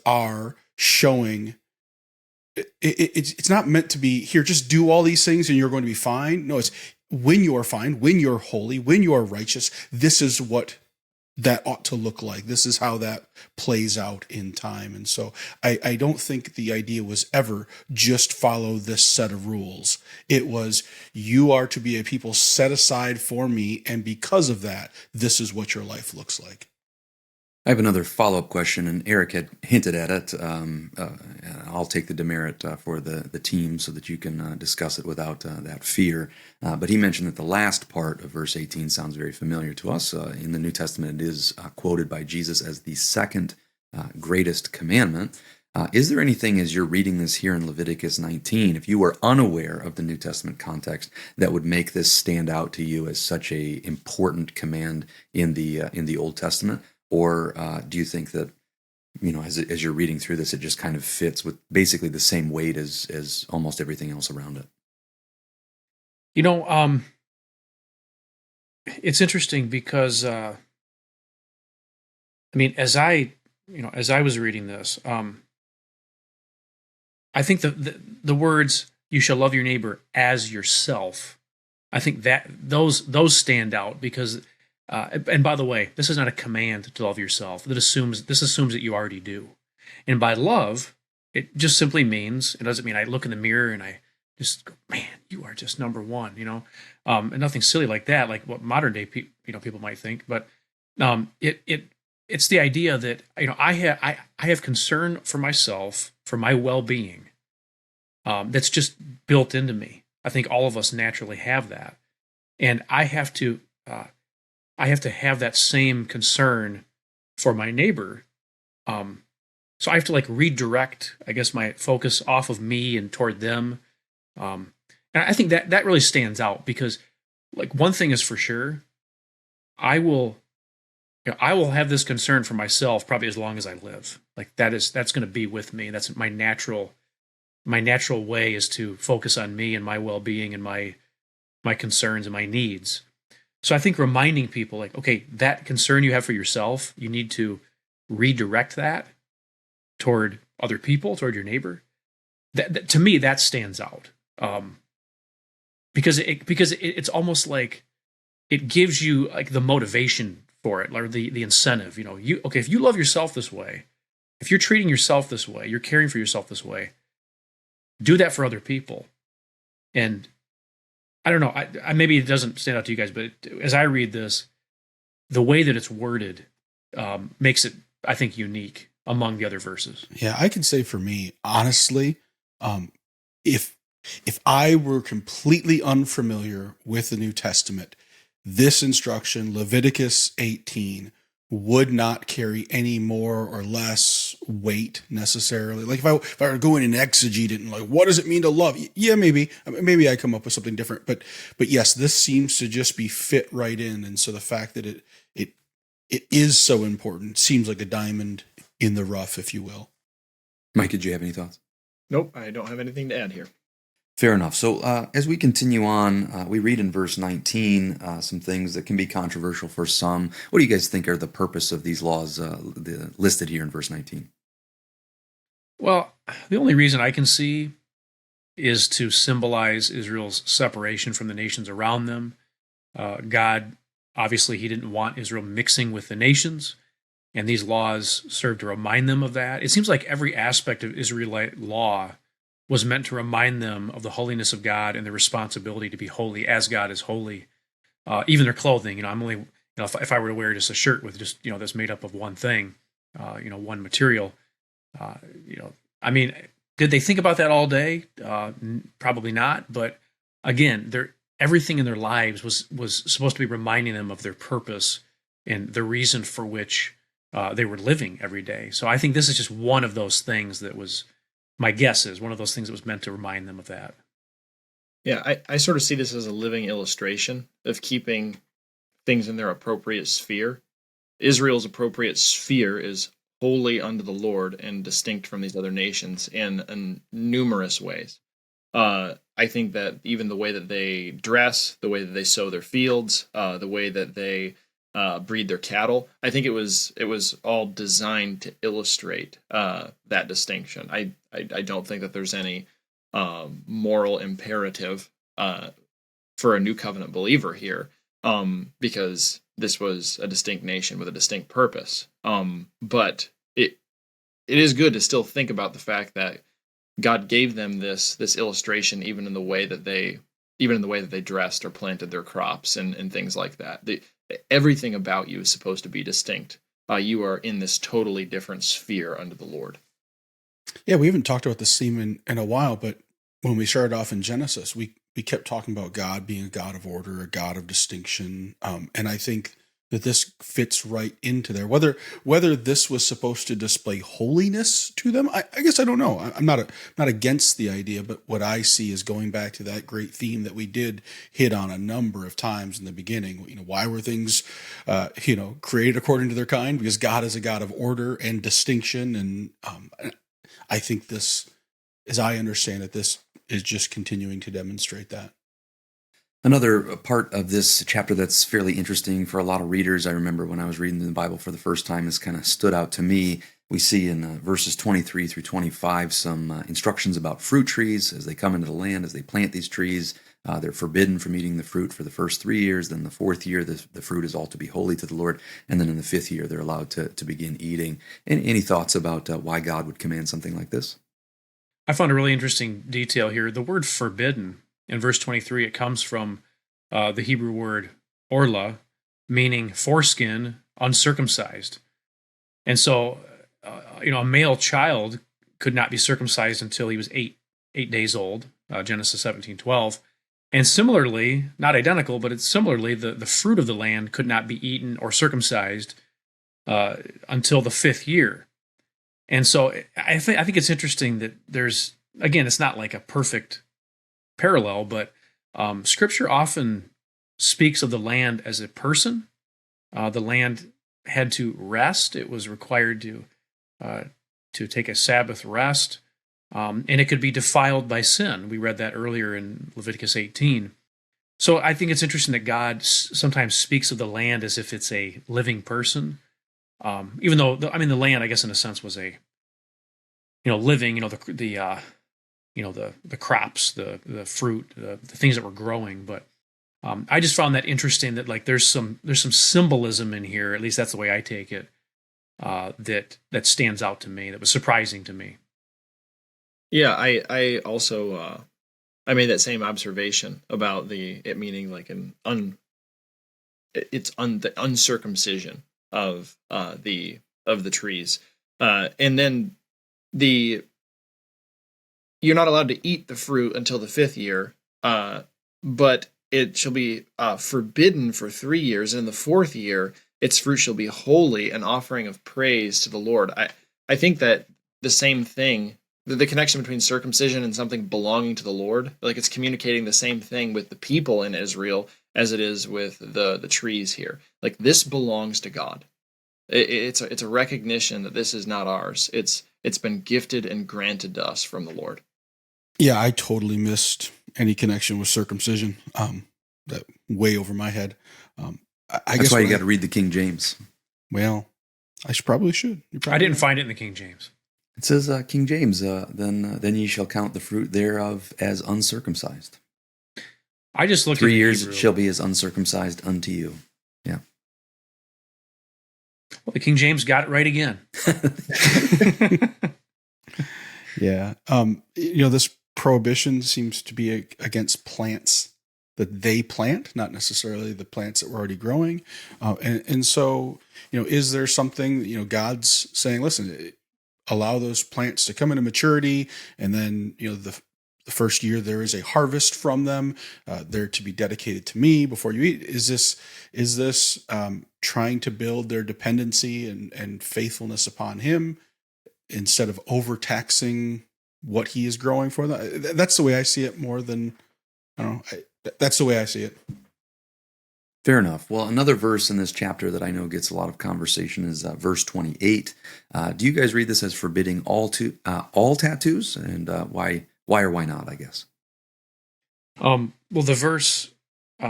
are showing it's not meant to be here, just do all these things and you're going to be fine. No, it's when you are fine, when you're holy, when you are righteous, this is what that ought to look like. This is how that plays out in time. And so I don't think the idea was ever just follow this set of rules. It was, you are to be a people set aside for me, and because of that, this is what your life looks like. I have another follow-up question, and Eric had hinted at it. I'll take the demerit for the team so that you can discuss it without that fear. But he mentioned that the last part of verse 18 sounds very familiar to us. In the New Testament, it is quoted by Jesus as the second greatest commandment. Is there anything, as you're reading this here in Leviticus 19, if you were unaware of the New Testament context, that would make this stand out to you as such a important command in the Old Testament? Or do you think that, as you're reading through this, it just kind of fits with basically the same weight as almost everything else around it? It's interesting because, as I was reading this, I think the words, you shall love your neighbor as yourself, I think that those stand out because, and by the way, this is not a command to love yourself. This assumes that you already do. And by love, it just simply means, it doesn't mean I look in the mirror and I just go, man, you are just number one, and nothing silly like that, like what modern day people might think. But it's the idea that I have concern for myself, for my well-being. That's just built into me. I think all of us naturally have that, and I have to have that same concern for my neighbor. So I have to redirect, I guess, my focus off of me and toward them. And I think that really stands out because, one thing is for sure, I will have this concern for myself probably as long as I live. That's going to be with me. That's my natural way is to focus on me and my well-being and my concerns and my needs. So I think reminding people, okay, that concern you have for yourself, you need to redirect that toward other people, toward your neighbor. That to me, that stands out. Because it's almost like it gives you the motivation for it, or the incentive. If you love yourself this way, if you're treating yourself this way, you're caring for yourself this way, do that for other people. And I don't know, I maybe it doesn't stand out to you guys, but as I read this, the way that it's worded makes it, I think, unique among the other verses. Yeah, I can say for me, honestly, if If I were completely unfamiliar with the New Testament, this instruction, Leviticus 18, would not carry any more or less weight necessarily. Like if I were going and exegete it and like, what does it mean to love? Yeah, maybe I come up with something different. But yes, this seems to just be fit right in. And so the fact that it is so important seems like a diamond in the rough, if you will. Mike, did you have any thoughts? Nope, I don't have anything to add here. Fair enough. So as we continue on, we read in verse 19 some things that can be controversial for some. What do you guys think are the purpose of these laws listed here in verse 19? Well, the only reason I can see is to symbolize Israel's separation from the nations around them. God, obviously, he didn't want Israel mixing with the nations, and these laws serve to remind them of that. It seems like every aspect of Israelite law was meant to remind them of the holiness of God and the responsibility to be holy as God is holy. Even their clothing, I'm only, if I were to wear just a shirt with just, that's made up of one thing, one material, I mean, did they think about that all day? Probably not. But again, everything in their lives was supposed to be reminding them of their purpose and the reason for which they were living every day. So I think this is just one of those things that was, my guess is, one of those things that was meant to remind them of that. Yeah, I sort of see this as a living illustration of keeping things in their appropriate sphere. Israel's appropriate sphere is holy unto the Lord and distinct from these other nations in numerous ways. I think that even the way that they dress, the way that they sow their fields, the way that they breed their cattle, I think it was all designed to illustrate that distinction. I don't think that there's any moral imperative for a new covenant believer here, because this was a distinct nation with a distinct purpose. But it is good to still think about the fact that God gave them this illustration, even in the way that they dressed or planted their crops and things like that. Everything about you is supposed to be distinct. You are in this totally different sphere under the Lord. Yeah, we haven't talked about this theme in a while, but when we started off in Genesis, we kept talking about God being a God of order, a God of distinction, and I think that this fits right into there. Whether this was supposed to display holiness to them, I guess I don't know. I'm not against the idea, but what I see is going back to that great theme that we did hit on a number of times in the beginning. Why were things, created according to their kind? Because God is a God of order and distinction, and I think this, as I understand it, this is just continuing to demonstrate that. Another part of this chapter that's fairly interesting for a lot of readers, I remember when I was reading the Bible for the first time, this kind of stood out to me. We see in verses 23 through 25 some instructions about fruit trees as they come into the land, as they plant these trees. They're forbidden from eating the fruit for the first 3 years. Then the fourth year, the fruit is all to be holy to the Lord. And then in the fifth year, they're allowed to begin eating. Any thoughts about why God would command something like this? I found a really interesting detail here. The word forbidden, in verse 23, it comes from the Hebrew word orla, meaning foreskin, uncircumcised. And so, a male child could not be circumcised until he was eight days old, Genesis 17:12. And similarly, not identical, but it's similarly, the fruit of the land could not be eaten or circumcised until the fifth year. And so I think it's interesting that there's, again, it's not like a perfect parallel, but Scripture often speaks of the land as a person. The land had to rest. It was required to take a Sabbath rest, and it could be defiled by sin. We read that earlier in Leviticus 18. So I think it's interesting that God sometimes speaks of the land as if it's a living person, even though the land, I guess, in a sense, was a living. The crops, the fruit, the things that were growing. But I just found that interesting that there's some symbolism in here. At least that's the way I take it. That stands out to me. That was surprising to me. Yeah, I also I made that same observation about it meaning like the uncircumcision of the trees, and then you're not allowed to eat the fruit until the 5th year, but it shall be forbidden for 3 years, and in the 4th year, its fruit shall be holy, an offering of praise to the Lord. I think that the same thing, the connection between circumcision and something belonging to the Lord, like it's communicating the same thing with the people in Israel as it is with the trees here. Like, this belongs to God. It's a recognition that this is not ours. It's been gifted and granted to us from the Lord. Yeah, I totally missed any connection with circumcision. That way over my head. I That's guess why you got to read the King James. Well, probably should. I didn't find it in the King James. It says, King James, then ye shall count the fruit thereof as uncircumcised. I just looked 3 at the years Hebrew. shall be as uncircumcised unto you. Yeah. Well, the King James got it right again. Yeah. This prohibition seems to be against plants that they plant, not necessarily the plants that were already growing. And so, is there something, God's saying, listen, allow those plants to come into maturity, and then, the first year there is a harvest from them. They're to be dedicated to me before you eat. Is this trying to build their dependency and faithfulness upon Him instead of overtaxing what He is growing for them? That's the way I see it more than, I don't know. That's the way I see it. Fair enough. Well, another verse in this chapter that I know gets a lot of conversation is verse 28. Do you guys read this as forbidding all tattoos? And why or why not, I guess? Well, the verse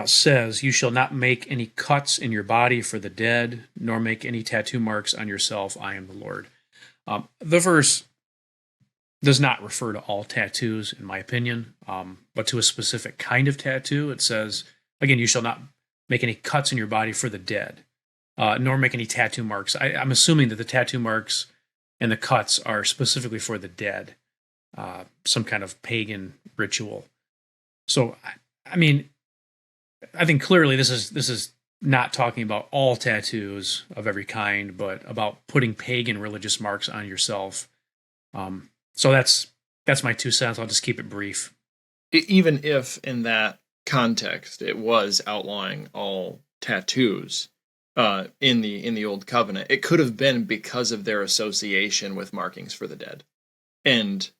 says, "You shall not make any cuts in your body for the dead, nor make any tattoo marks on yourself. I am the Lord." The verse does not refer to all tattoos, in my opinion, but to a specific kind of tattoo. It says, again, "You shall not make any cuts in your body for the dead, nor make any tattoo marks." I'm assuming that the tattoo marks and the cuts are specifically for the dead, some kind of pagan ritual. So, I mean, I think clearly this is not talking about all tattoos of every kind, but about putting pagan religious marks on yourself. So that's my 2 cents. I'll just keep it brief. Even if in that context it was outlawing all tattoos in the Old Covenant, it could have been because of their association with markings for the dead. And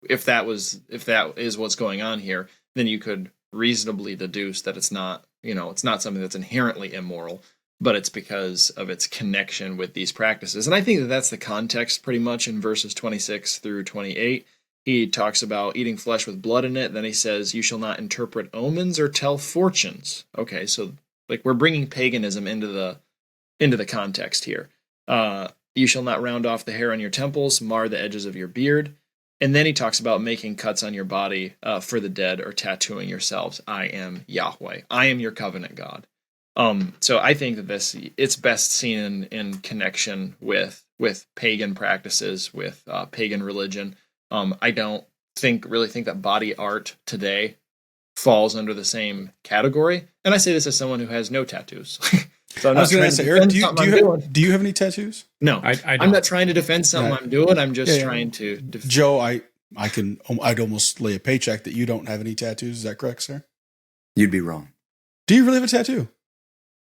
if that is what's going on here, then you could reasonably deduce that it's not something that's inherently immoral, but it's because of its connection with these practices. And I think that that's the context pretty much in verses 26 through 28. He talks about eating flesh with blood in it. Then he says, "You shall not interpret omens or tell fortunes." Okay, so like we're bringing paganism into the context here. "You shall not round off the hair on your temples, mar the edges of your beard." And then he talks about making cuts on your body for the dead or tattooing yourselves. "I am Yahweh. I am your covenant God." So I think that it's best seen in connection with pagan practices, with pagan religion. I don't really think that body art today falls under the same category. And I say this as someone who has no tattoos. So I'm I was going to say, Eric, do you have any tattoos? No, I don't. I'm not trying to defend something I'm doing. I'm just trying to. Joe, I'd almost lay a paycheck that you don't have any tattoos. Is that correct, sir? You'd be wrong. Do you really have a tattoo?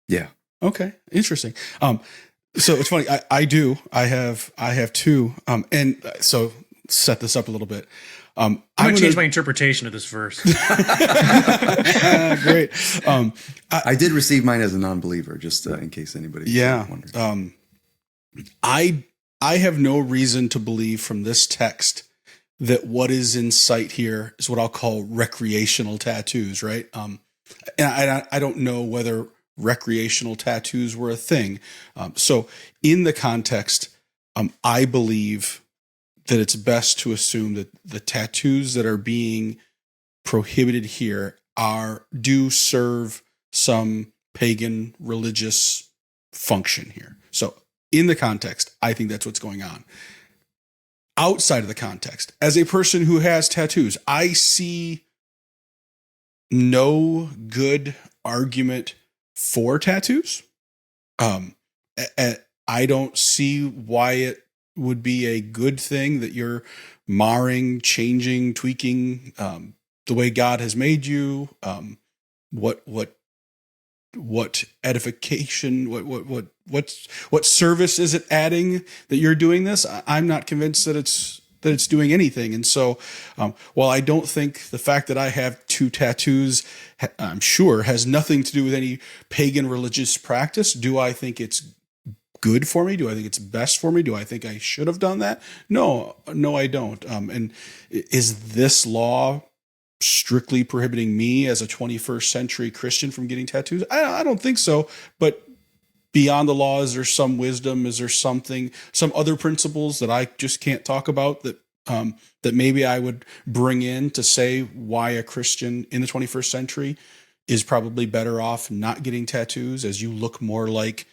Yeah. Okay, interesting. So it's funny. I do. I have 2. And so set this up a little bit. I'm going to change my interpretation of this verse. Great. I did receive mine as a non-believer, just in case anybody wondered. I have no reason to believe from this text that what is in sight here is what I'll call recreational tattoos, right? And I don't know whether recreational tattoos were a thing. So in the context, I believe that it's best to assume that the tattoos that are being prohibited here do serve some pagan religious function here. So in the context, I think that's what's going on. Outside of the context, as a person who has tattoos, I see no good argument for tattoos. I don't see why it would be a good thing, that you're marring, changing, tweaking the way God has made you? What edification, what service is it adding that you're doing this? I'm not convinced that it's doing anything. And so, while I don't think the fact that I have 2 tattoos, I'm sure, has nothing to do with any pagan religious practice, do I think it's good for me? Do I think it's best for me? Do I think I should have done that? No, I don't. And is this law strictly prohibiting me as a 21st century Christian from getting tattoos? I don't think so. But beyond the law, is there some wisdom? Is there some other principles that I just can't talk about that maybe I would bring in to say why a Christian in the 21st century is probably better off not getting tattoos, as you look more like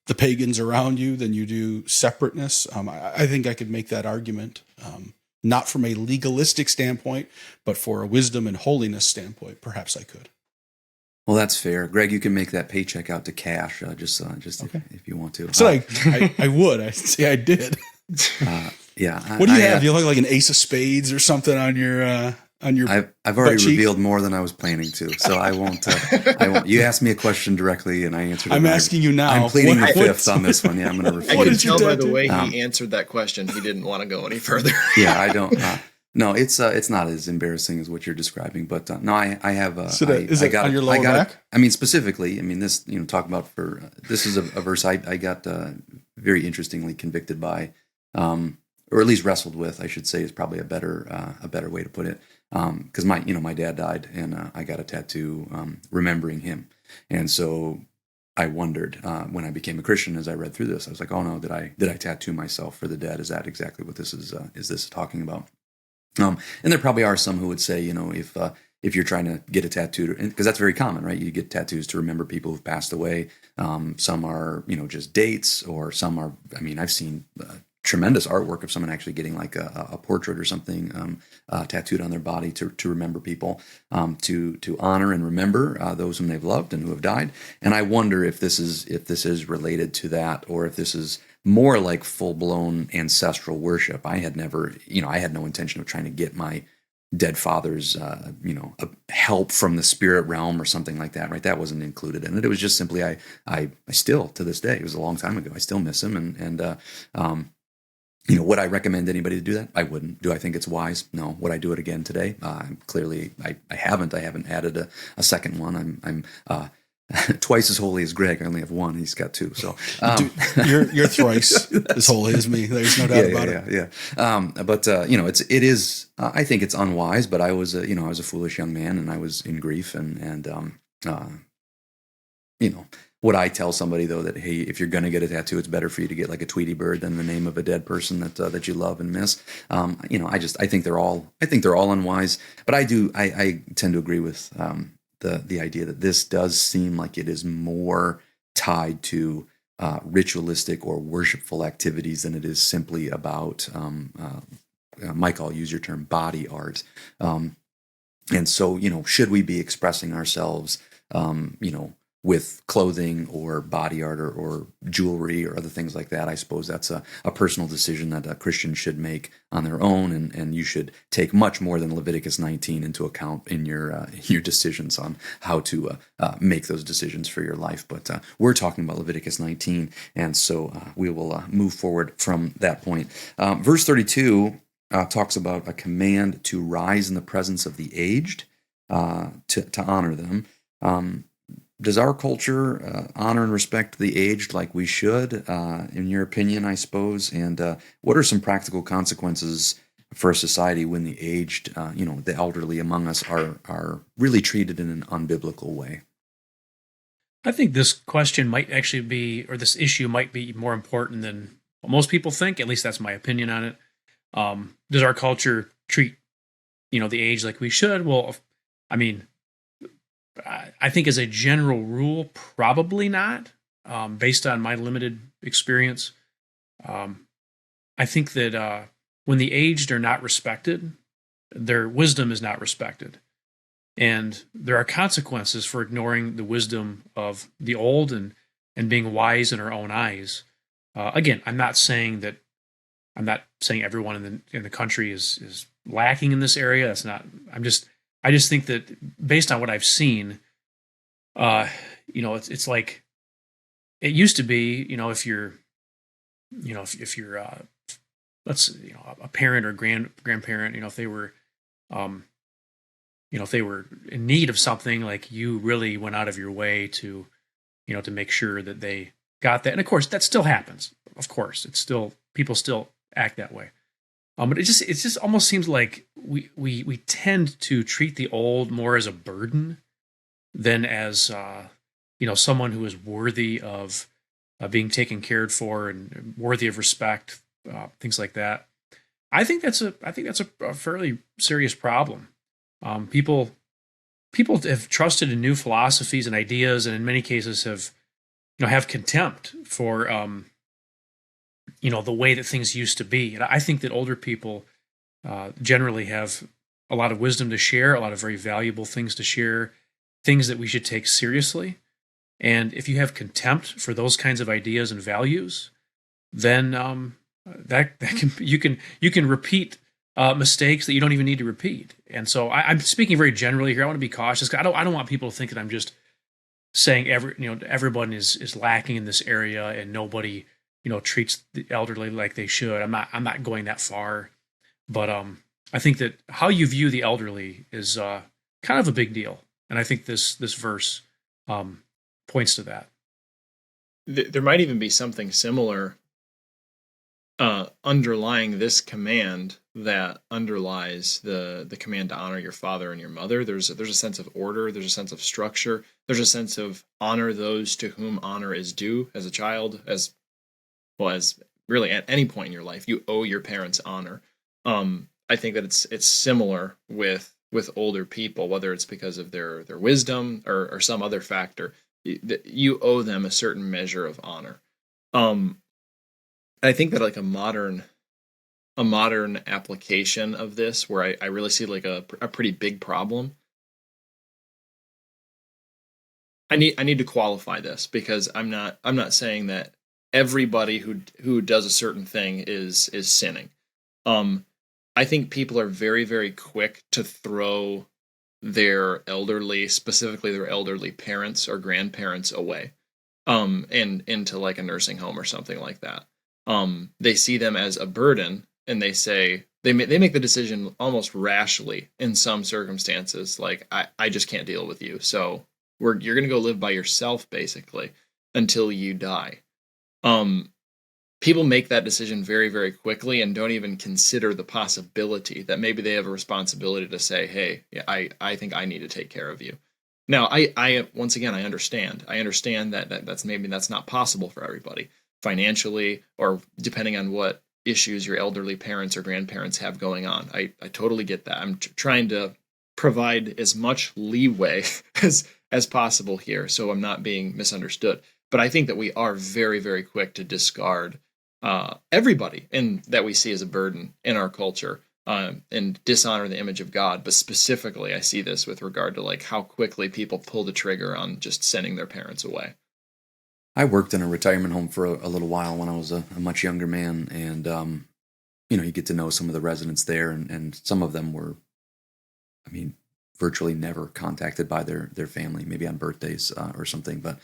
the pagans around you than you do separateness? I think I could make that argument. Not from a legalistic standpoint, but for a wisdom and holiness standpoint, perhaps I could. Well, that's fair. Greg, you can make that paycheck out to cash, just okay. if you want to. So I would. I'd say I did. Yeah. What do you have? Do you look like an ace of spades or something on your I've already revealed more than I was planning to, so I won't. You asked me a question directly, and I answered it. I'm asking you now. I'm pleading the fifth on this one. Yeah, I'm going to refuse. I can tell by the way he answered that question, he didn't want to go any further. Yeah, I don't. No, it's not as embarrassing as what you're describing, but no, I have. Is it on your lower back? I mean, specifically, this. Talk about this is a verse I got very interestingly convicted by, or at least wrestled with, I should say, is probably a better way to put it. Because my dad died, and I got a tattoo remembering him, and so I wondered when I became a Christian, as I read through this, I was like, oh no, did I tattoo myself for the dead? Is that exactly what this is? Is this talking about? And there probably are some who would say, if you're trying to get a tattoo, because that's very common, right? You get tattoos to remember people who've passed away. Some are just dates, or some are. I've seen tremendous artwork of someone actually getting like a portrait or something tattooed on their body to remember people, to honor and remember those whom they've loved and who have died. And I wonder if this is related to that, or if this is more like full-blown ancestral worship. I had never, I had no intention of trying to get my dead father's, help from the spirit realm or something like that, right? That wasn't included in it. It was just simply, I still, to this day, it was a long time ago, I still miss him. And would I recommend anybody to do that? I wouldn't. Do I think it's wise? No. Would I do it again today? Clearly, I haven't. I haven't added a second one. I'm twice as holy as Greg. I only have one. He's got 2. So you're thrice as holy as me. There's no doubt about it. Yeah. But it is. I think it's unwise. But I was I was a foolish young man, and I was in grief, and would I tell somebody though that, hey, if you're going to get a tattoo, it's better for you to get like a Tweety bird than the name of a dead person that you love and miss? I think they're all unwise. But I tend to agree with the idea that this does seem like it is more tied to ritualistic or worshipful activities than it is simply about Mike, I'll use your term, body art. And so, should we be expressing ourselves, with clothing or body art or jewelry or other things like that? I suppose that's a personal decision that a Christian should make on their own, and you should take much more than Leviticus 19 into account in your decisions on how to make those decisions for your life. But we're talking about Leviticus 19, and so we will move forward from that point. Verse 32 talks about a command to rise in the presence of the aged, to honor them. Does our culture honor and respect the aged like we should, in your opinion, I suppose? And what are some practical consequences for a society when the aged, the elderly among us are really treated in an unbiblical way? I think this question might actually be, or this issue might be more important than what most people think. At least that's my opinion on it. Does our culture treat, the aged like we should? Well, I think as a general rule, probably not, based on my limited experience. I think that when the aged are not respected, their wisdom is not respected. And there are consequences for ignoring the wisdom of the old and being wise in our own eyes. Again, I'm not saying that I'm not saying everyone in the country is lacking in this area. That's not. I just think that based on what I've seen, it's like it used to be. If you're, if you're a parent or grandparent, if they were, if they were in need of something, like you really went out of your way to, to make sure that they got that. And of course, that still happens. Of course, it's still people still act that way. But it just almost seems like we tend to treat the old more as a burden than as someone who is worthy of being taken cared for and worthy of respect, things like that. I think that's a fairly serious problem. People have trusted in new philosophies and ideas, and in many cases have contempt for the way that things used to be. And I think that older people generally have a lot of wisdom to share, a lot of very valuable things to share, things that we should take seriously. And if you have contempt for those kinds of ideas and values, then you can repeat mistakes that you don't even need to repeat. And so I'm speaking very generally here. I want to be cautious. I don't want people to think that I'm just saying everyone is lacking in this area and nobody treats the elderly like they should. I'm not going that far, but I think that how you view the elderly is kind of a big deal, and I think this verse points to that. There might even be something similar underlying this command that underlies the command to honor your father and your mother. There's a sense of order. There's a sense of structure. There's a sense of honor those to whom honor is due. As a child, as really at any point in your life, you owe your parents honor. I think that it's similar with older people, whether it's because of their wisdom or some other factor. You owe them a certain measure of honor. I think that like a modern application of this, where I really see like a pretty big problem. I need to qualify this, because I'm not saying that everybody who does a certain thing is sinning. I think people are very, very quick to throw their elderly, specifically their elderly parents or grandparents, away, and into like a nursing home or something like that. They see them as a burden, and they say they make the decision almost rashly in some circumstances, like I just can't deal with you, so you're going to go live by yourself basically until you die. People make that decision very, very quickly and don't even consider the possibility that maybe they have a responsibility to say, hey, I think I need to take care of you. Now, I once again, I understand that's not possible for everybody financially, or depending on what issues your elderly parents or grandparents have going on. I totally get that. I'm trying to provide as much leeway as possible here, so I'm not being misunderstood. But I think that we are very, very quick to discard everybody that we see as a burden in our culture, and dishonor the image of God. But specifically, I see this with regard to like how quickly people pull the trigger on just sending their parents away. I worked in a retirement home for a little while when I was a much younger man, and you get to know some of the residents there, and some of them were, virtually never contacted by their family, maybe on birthdays or something, but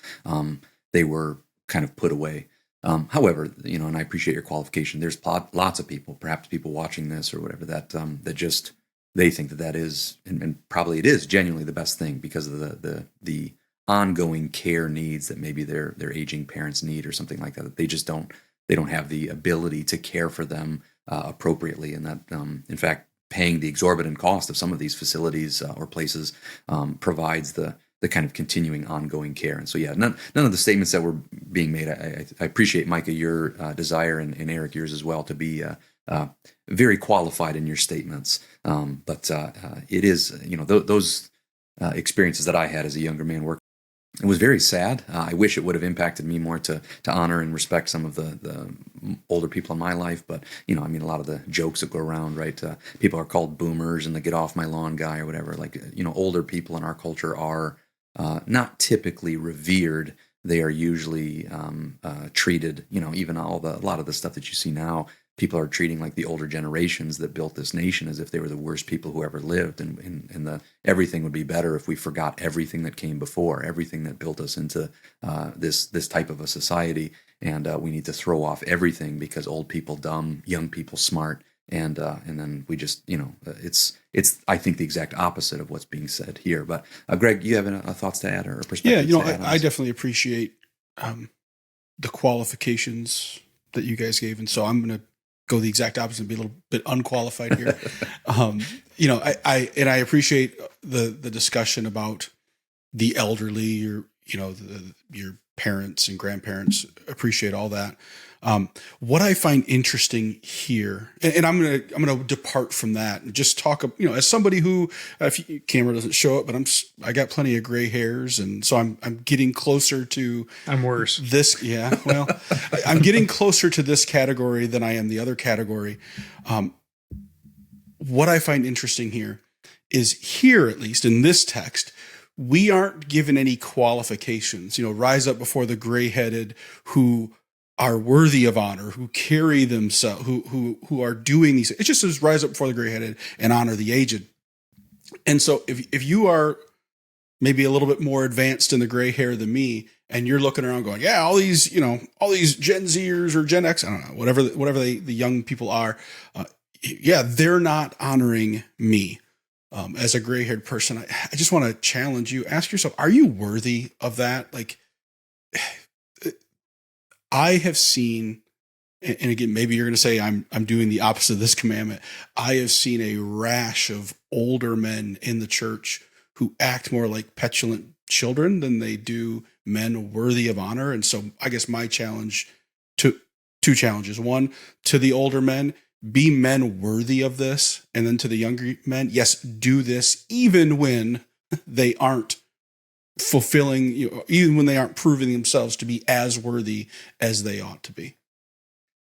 they were kind of put away. However, and I appreciate your qualification. There's lots of people, perhaps people watching this or whatever, that just they think that is, and probably it is genuinely the best thing because of the ongoing care needs that maybe their aging parents need or something like that. They just don't have the ability to care for them appropriately, and that in fact paying the exorbitant cost of some of these facilities or places provides the kind of continuing ongoing care. And so none of the statements that were being made, I appreciate, Micah, your desire, and Eric, yours as well, to be very qualified in your statements, but it is those experiences that I had as a younger man working. It was very sad. I wish it would have impacted me more to honor and respect some of the older people in my life. But, a lot of the jokes that go around, right? People are called boomers and the get off my lawn guy or whatever. Like, older people in our culture are not typically revered. They are usually treated, even a lot of the stuff that you see now people are treating like the older generations that built this nation as if they were the worst people who ever lived, and everything would be better if we forgot everything that came before, everything that built us into this type of a society, and we need to throw off everything because old people dumb, young people smart, and then we just, it's I think the exact opposite of what's being said here. But Greg, you have any thoughts to add or perspectives? Yeah, I definitely appreciate the qualifications that you guys gave, and so I'm going to go the exact opposite and be a little bit unqualified here. I appreciate the discussion about the elderly, your parents and grandparents. Appreciate all that. What I find interesting here, and I'm gonna depart from that and just talk, as somebody who, if camera doesn't show it, but I got plenty of gray hairs, and so I'm getting closer to. I'm worse. This, yeah. Well, I'm getting closer to this category than I am the other category. What I find interesting here is here, at least in this text, we aren't given any qualifications. Rise up before the gray-headed who are worthy of honor, who carry themselves, who are doing these. It just says rise up before the gray-headed and honor the aged. And so if you are maybe a little bit more advanced in the gray hair than me, and you're looking around going, yeah, all these Gen Zers or Gen X, I don't know, whatever the young people are, they're not honoring me as a gray-haired person. I just want to challenge you. Ask yourself, are you worthy of that? Like, I have seen, and again, maybe you're going to say I'm doing the opposite of this commandment. I have seen a rash of older men in the church who act more like petulant children than they do men worthy of honor. And so I guess my challenge to two challenges. One, to the older men, be men worthy of this. And then to the younger men, yes, do this even when they aren't fulfilling, even when they aren't proving themselves to be as worthy as they ought to be.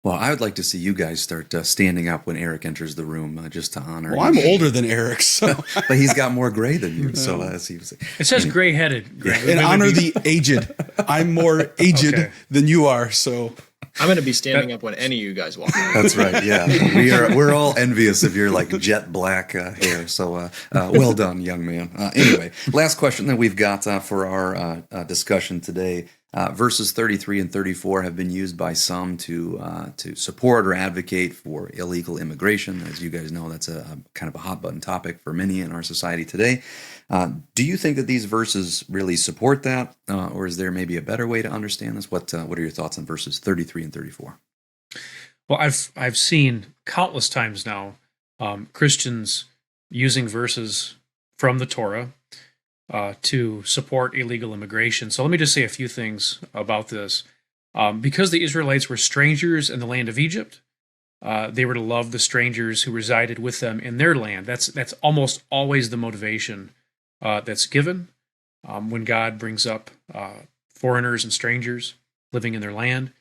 Well, I would like to see you guys start standing up when Eric enters the room, just to honor. Well, I'm older than Eric, so but he's got more gray than you. So as he was, it says gray-headed. Yeah. And honor the aged. I'm more aged than you are, so I'm going to be standing up when any of you guys walk in. That's right. Yeah, we're all envious of your jet black hair. So well done, young man. Anyway, last question that we've got for our discussion today. Verses 33 and 34 have been used by some to support or advocate for illegal immigration. As you guys know, that's a kind of a hot button topic for many in our society today. Do you think that these verses really support that, or is there maybe a better way to understand this? What are your thoughts on verses 33 and 34? Well, I've seen countless times now Christians using verses from the Torah to support illegal immigration. So let me just say a few things about this. Because the Israelites were strangers in the land of Egypt, they were to love the strangers who resided with them in their land. That's almost always the motivation that's given when God brings up foreigners and strangers living in their land.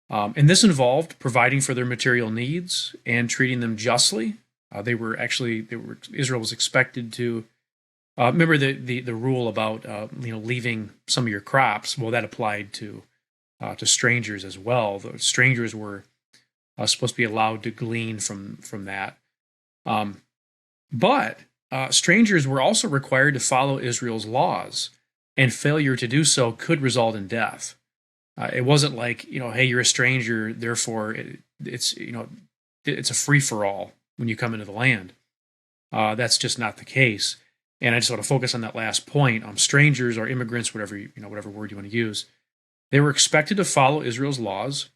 And this involved providing for their material needs and treating them justly. Israel was expected to remember the rule about leaving some of your crops. Well, that applied to strangers as well. The strangers were supposed to be allowed to glean from that. But strangers were also required to follow Israel's laws, and failure to do so could result in death. It wasn't like, hey, you're a stranger, therefore it's a free for all when you come into the land. That's just not the case. And I just want to focus on that last point. Strangers or immigrants, whatever word you want to use, they were expected to follow Israel's laws,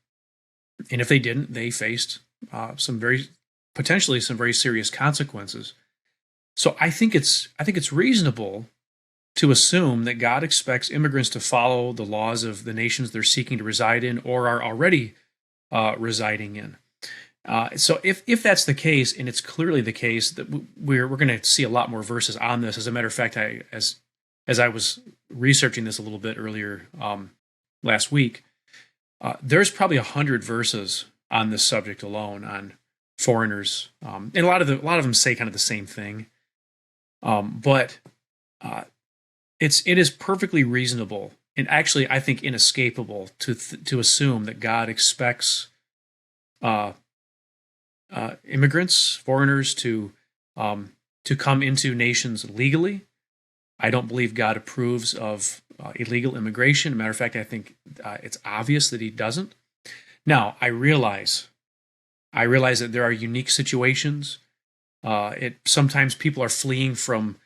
and if they didn't, they faced potentially some very serious consequences. So I think it's reasonable to assume that God expects immigrants to follow the laws of the nations they're seeking to reside in or are already residing in. So if that's the case, and it's clearly the case, that we're going to see a lot more verses on this. As a matter of fact, as I was researching this a little bit earlier last week, there's probably 100 verses on this subject alone on foreigners, and a lot of them say kind of the same thing. But it is perfectly reasonable, and actually I think inescapable, to assume that God expects immigrants, foreigners to come into nations legally. I don't believe God approves of illegal immigration. As a matter of fact, I think it's obvious that he doesn't. Now, I realize that there are unique situations. Sometimes people are fleeing from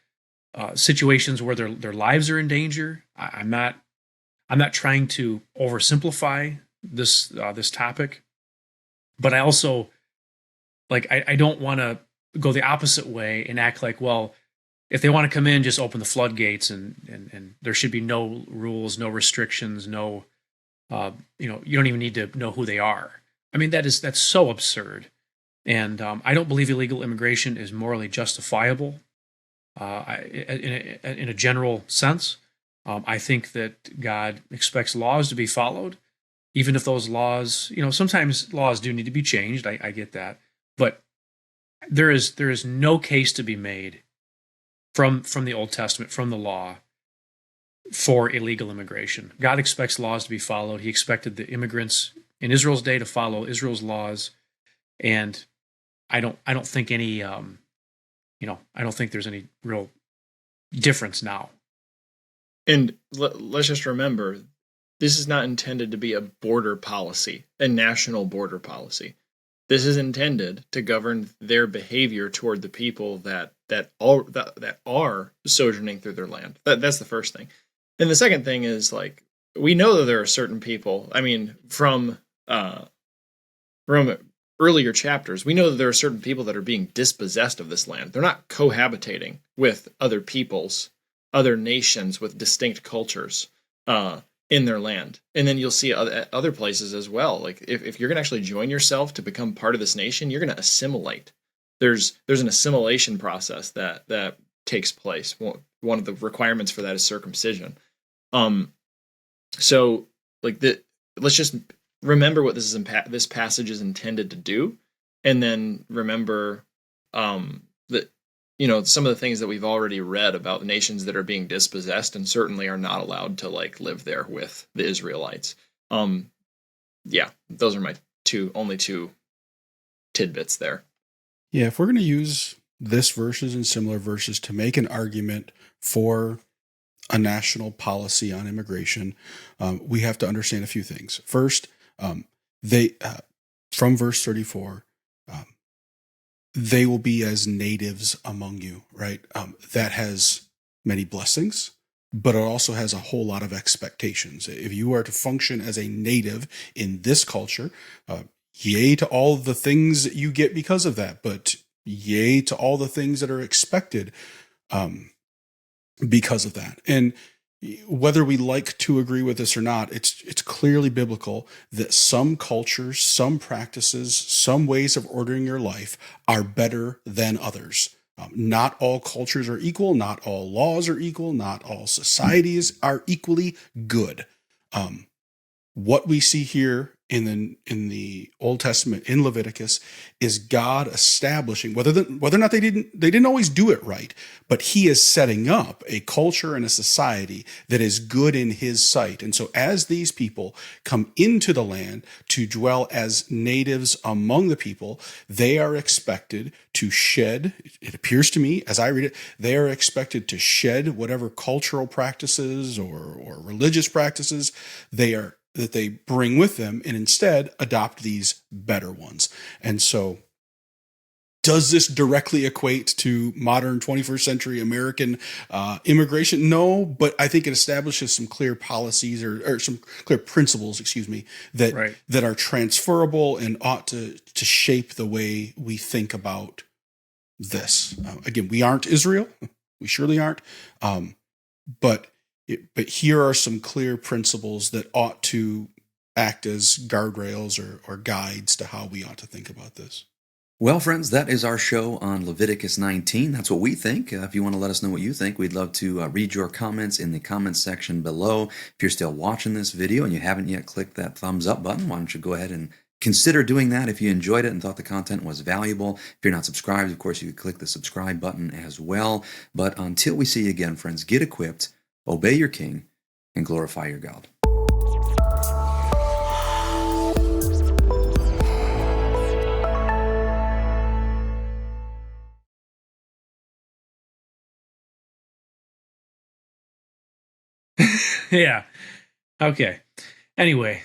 situations where their lives are in danger. I'm not trying to oversimplify this topic, but I also I don't want to go the opposite way and act like, well, if they want to come in, just open the floodgates and there should be no rules, no restrictions, no you don't even need to know who they are. I mean, that's so absurd. And I don't believe illegal immigration is morally justifiable in a general sense. I think that God expects laws to be followed, even if those laws, sometimes laws do need to be changed. I get that. But there is no case to be made from the Old Testament, from the law, for illegal immigration. God expects laws to be followed. He expected the immigrants in Israel's day to follow Israel's laws, and I don't think any I don't think there's any real difference now. And let's just remember, this is not intended to be a border policy, a national border policy. This is intended to govern their behavior toward the people that are sojourning through their land. That's the first thing. And the second thing is, we know that there are certain people, from earlier chapters, we know that there are certain people that are being dispossessed of this land. They're not cohabitating with other peoples, other nations with distinct cultures in their land. And then you'll see other places as well. If you're going to actually join yourself to become part of this nation, you're going to assimilate. There's an assimilation process that takes place. One of the requirements for that is circumcision. Let's just remember what this passage is intended to do, and then remember that some of the things that we've already read about nations that are being dispossessed and certainly are not allowed to live there with the Israelites. Those are my only two tidbits there. Yeah, if we're going to use this verses and similar verses to make an argument for a national policy on immigration, we have to understand a few things. First, from verse 34, they will be as natives among you, right? That has many blessings, but it also has a whole lot of expectations. If you are to function as a native in this culture, yay to all the things that you get because of that, but yay to all the things that are expected because of that. And whether we like to agree with this or not, it's clearly biblical that some cultures, some practices, some ways of ordering your life are better than others. Not all cultures are equal. Not all laws are equal. Not all societies are equally good. What we see here in the Old Testament in Leviticus is God establishing, whether or not they didn't always do it right, but he is setting up a culture and a society that is good in his sight. And so as these people come into the land to dwell as natives among the people, they are expected to shed, it appears to me as I read it, they are expected to shed whatever cultural practices or religious practices that they bring with them, and instead adopt these better ones. And so, does this directly equate to modern 21st century American immigration? No, but I think it establishes some clear policies or some clear principles, that are transferable and ought to shape the way we think about this. Again, we aren't Israel. We surely aren't. But here are some clear principles that ought to act as guardrails or guides to how we ought to think about this. Well, friends, that is our show on Leviticus 19. That's what we think. If you want to let us know what you think, we'd love to read your comments in the comments section below. If you're still watching this video and you haven't yet clicked that thumbs up button, why don't you go ahead and consider doing that if you enjoyed it and thought the content was valuable. If you're not subscribed, of course, you could click the subscribe button as well. But until we see you again, friends, get equipped, obey your King, and glorify your God. Yeah. Okay. Anyway,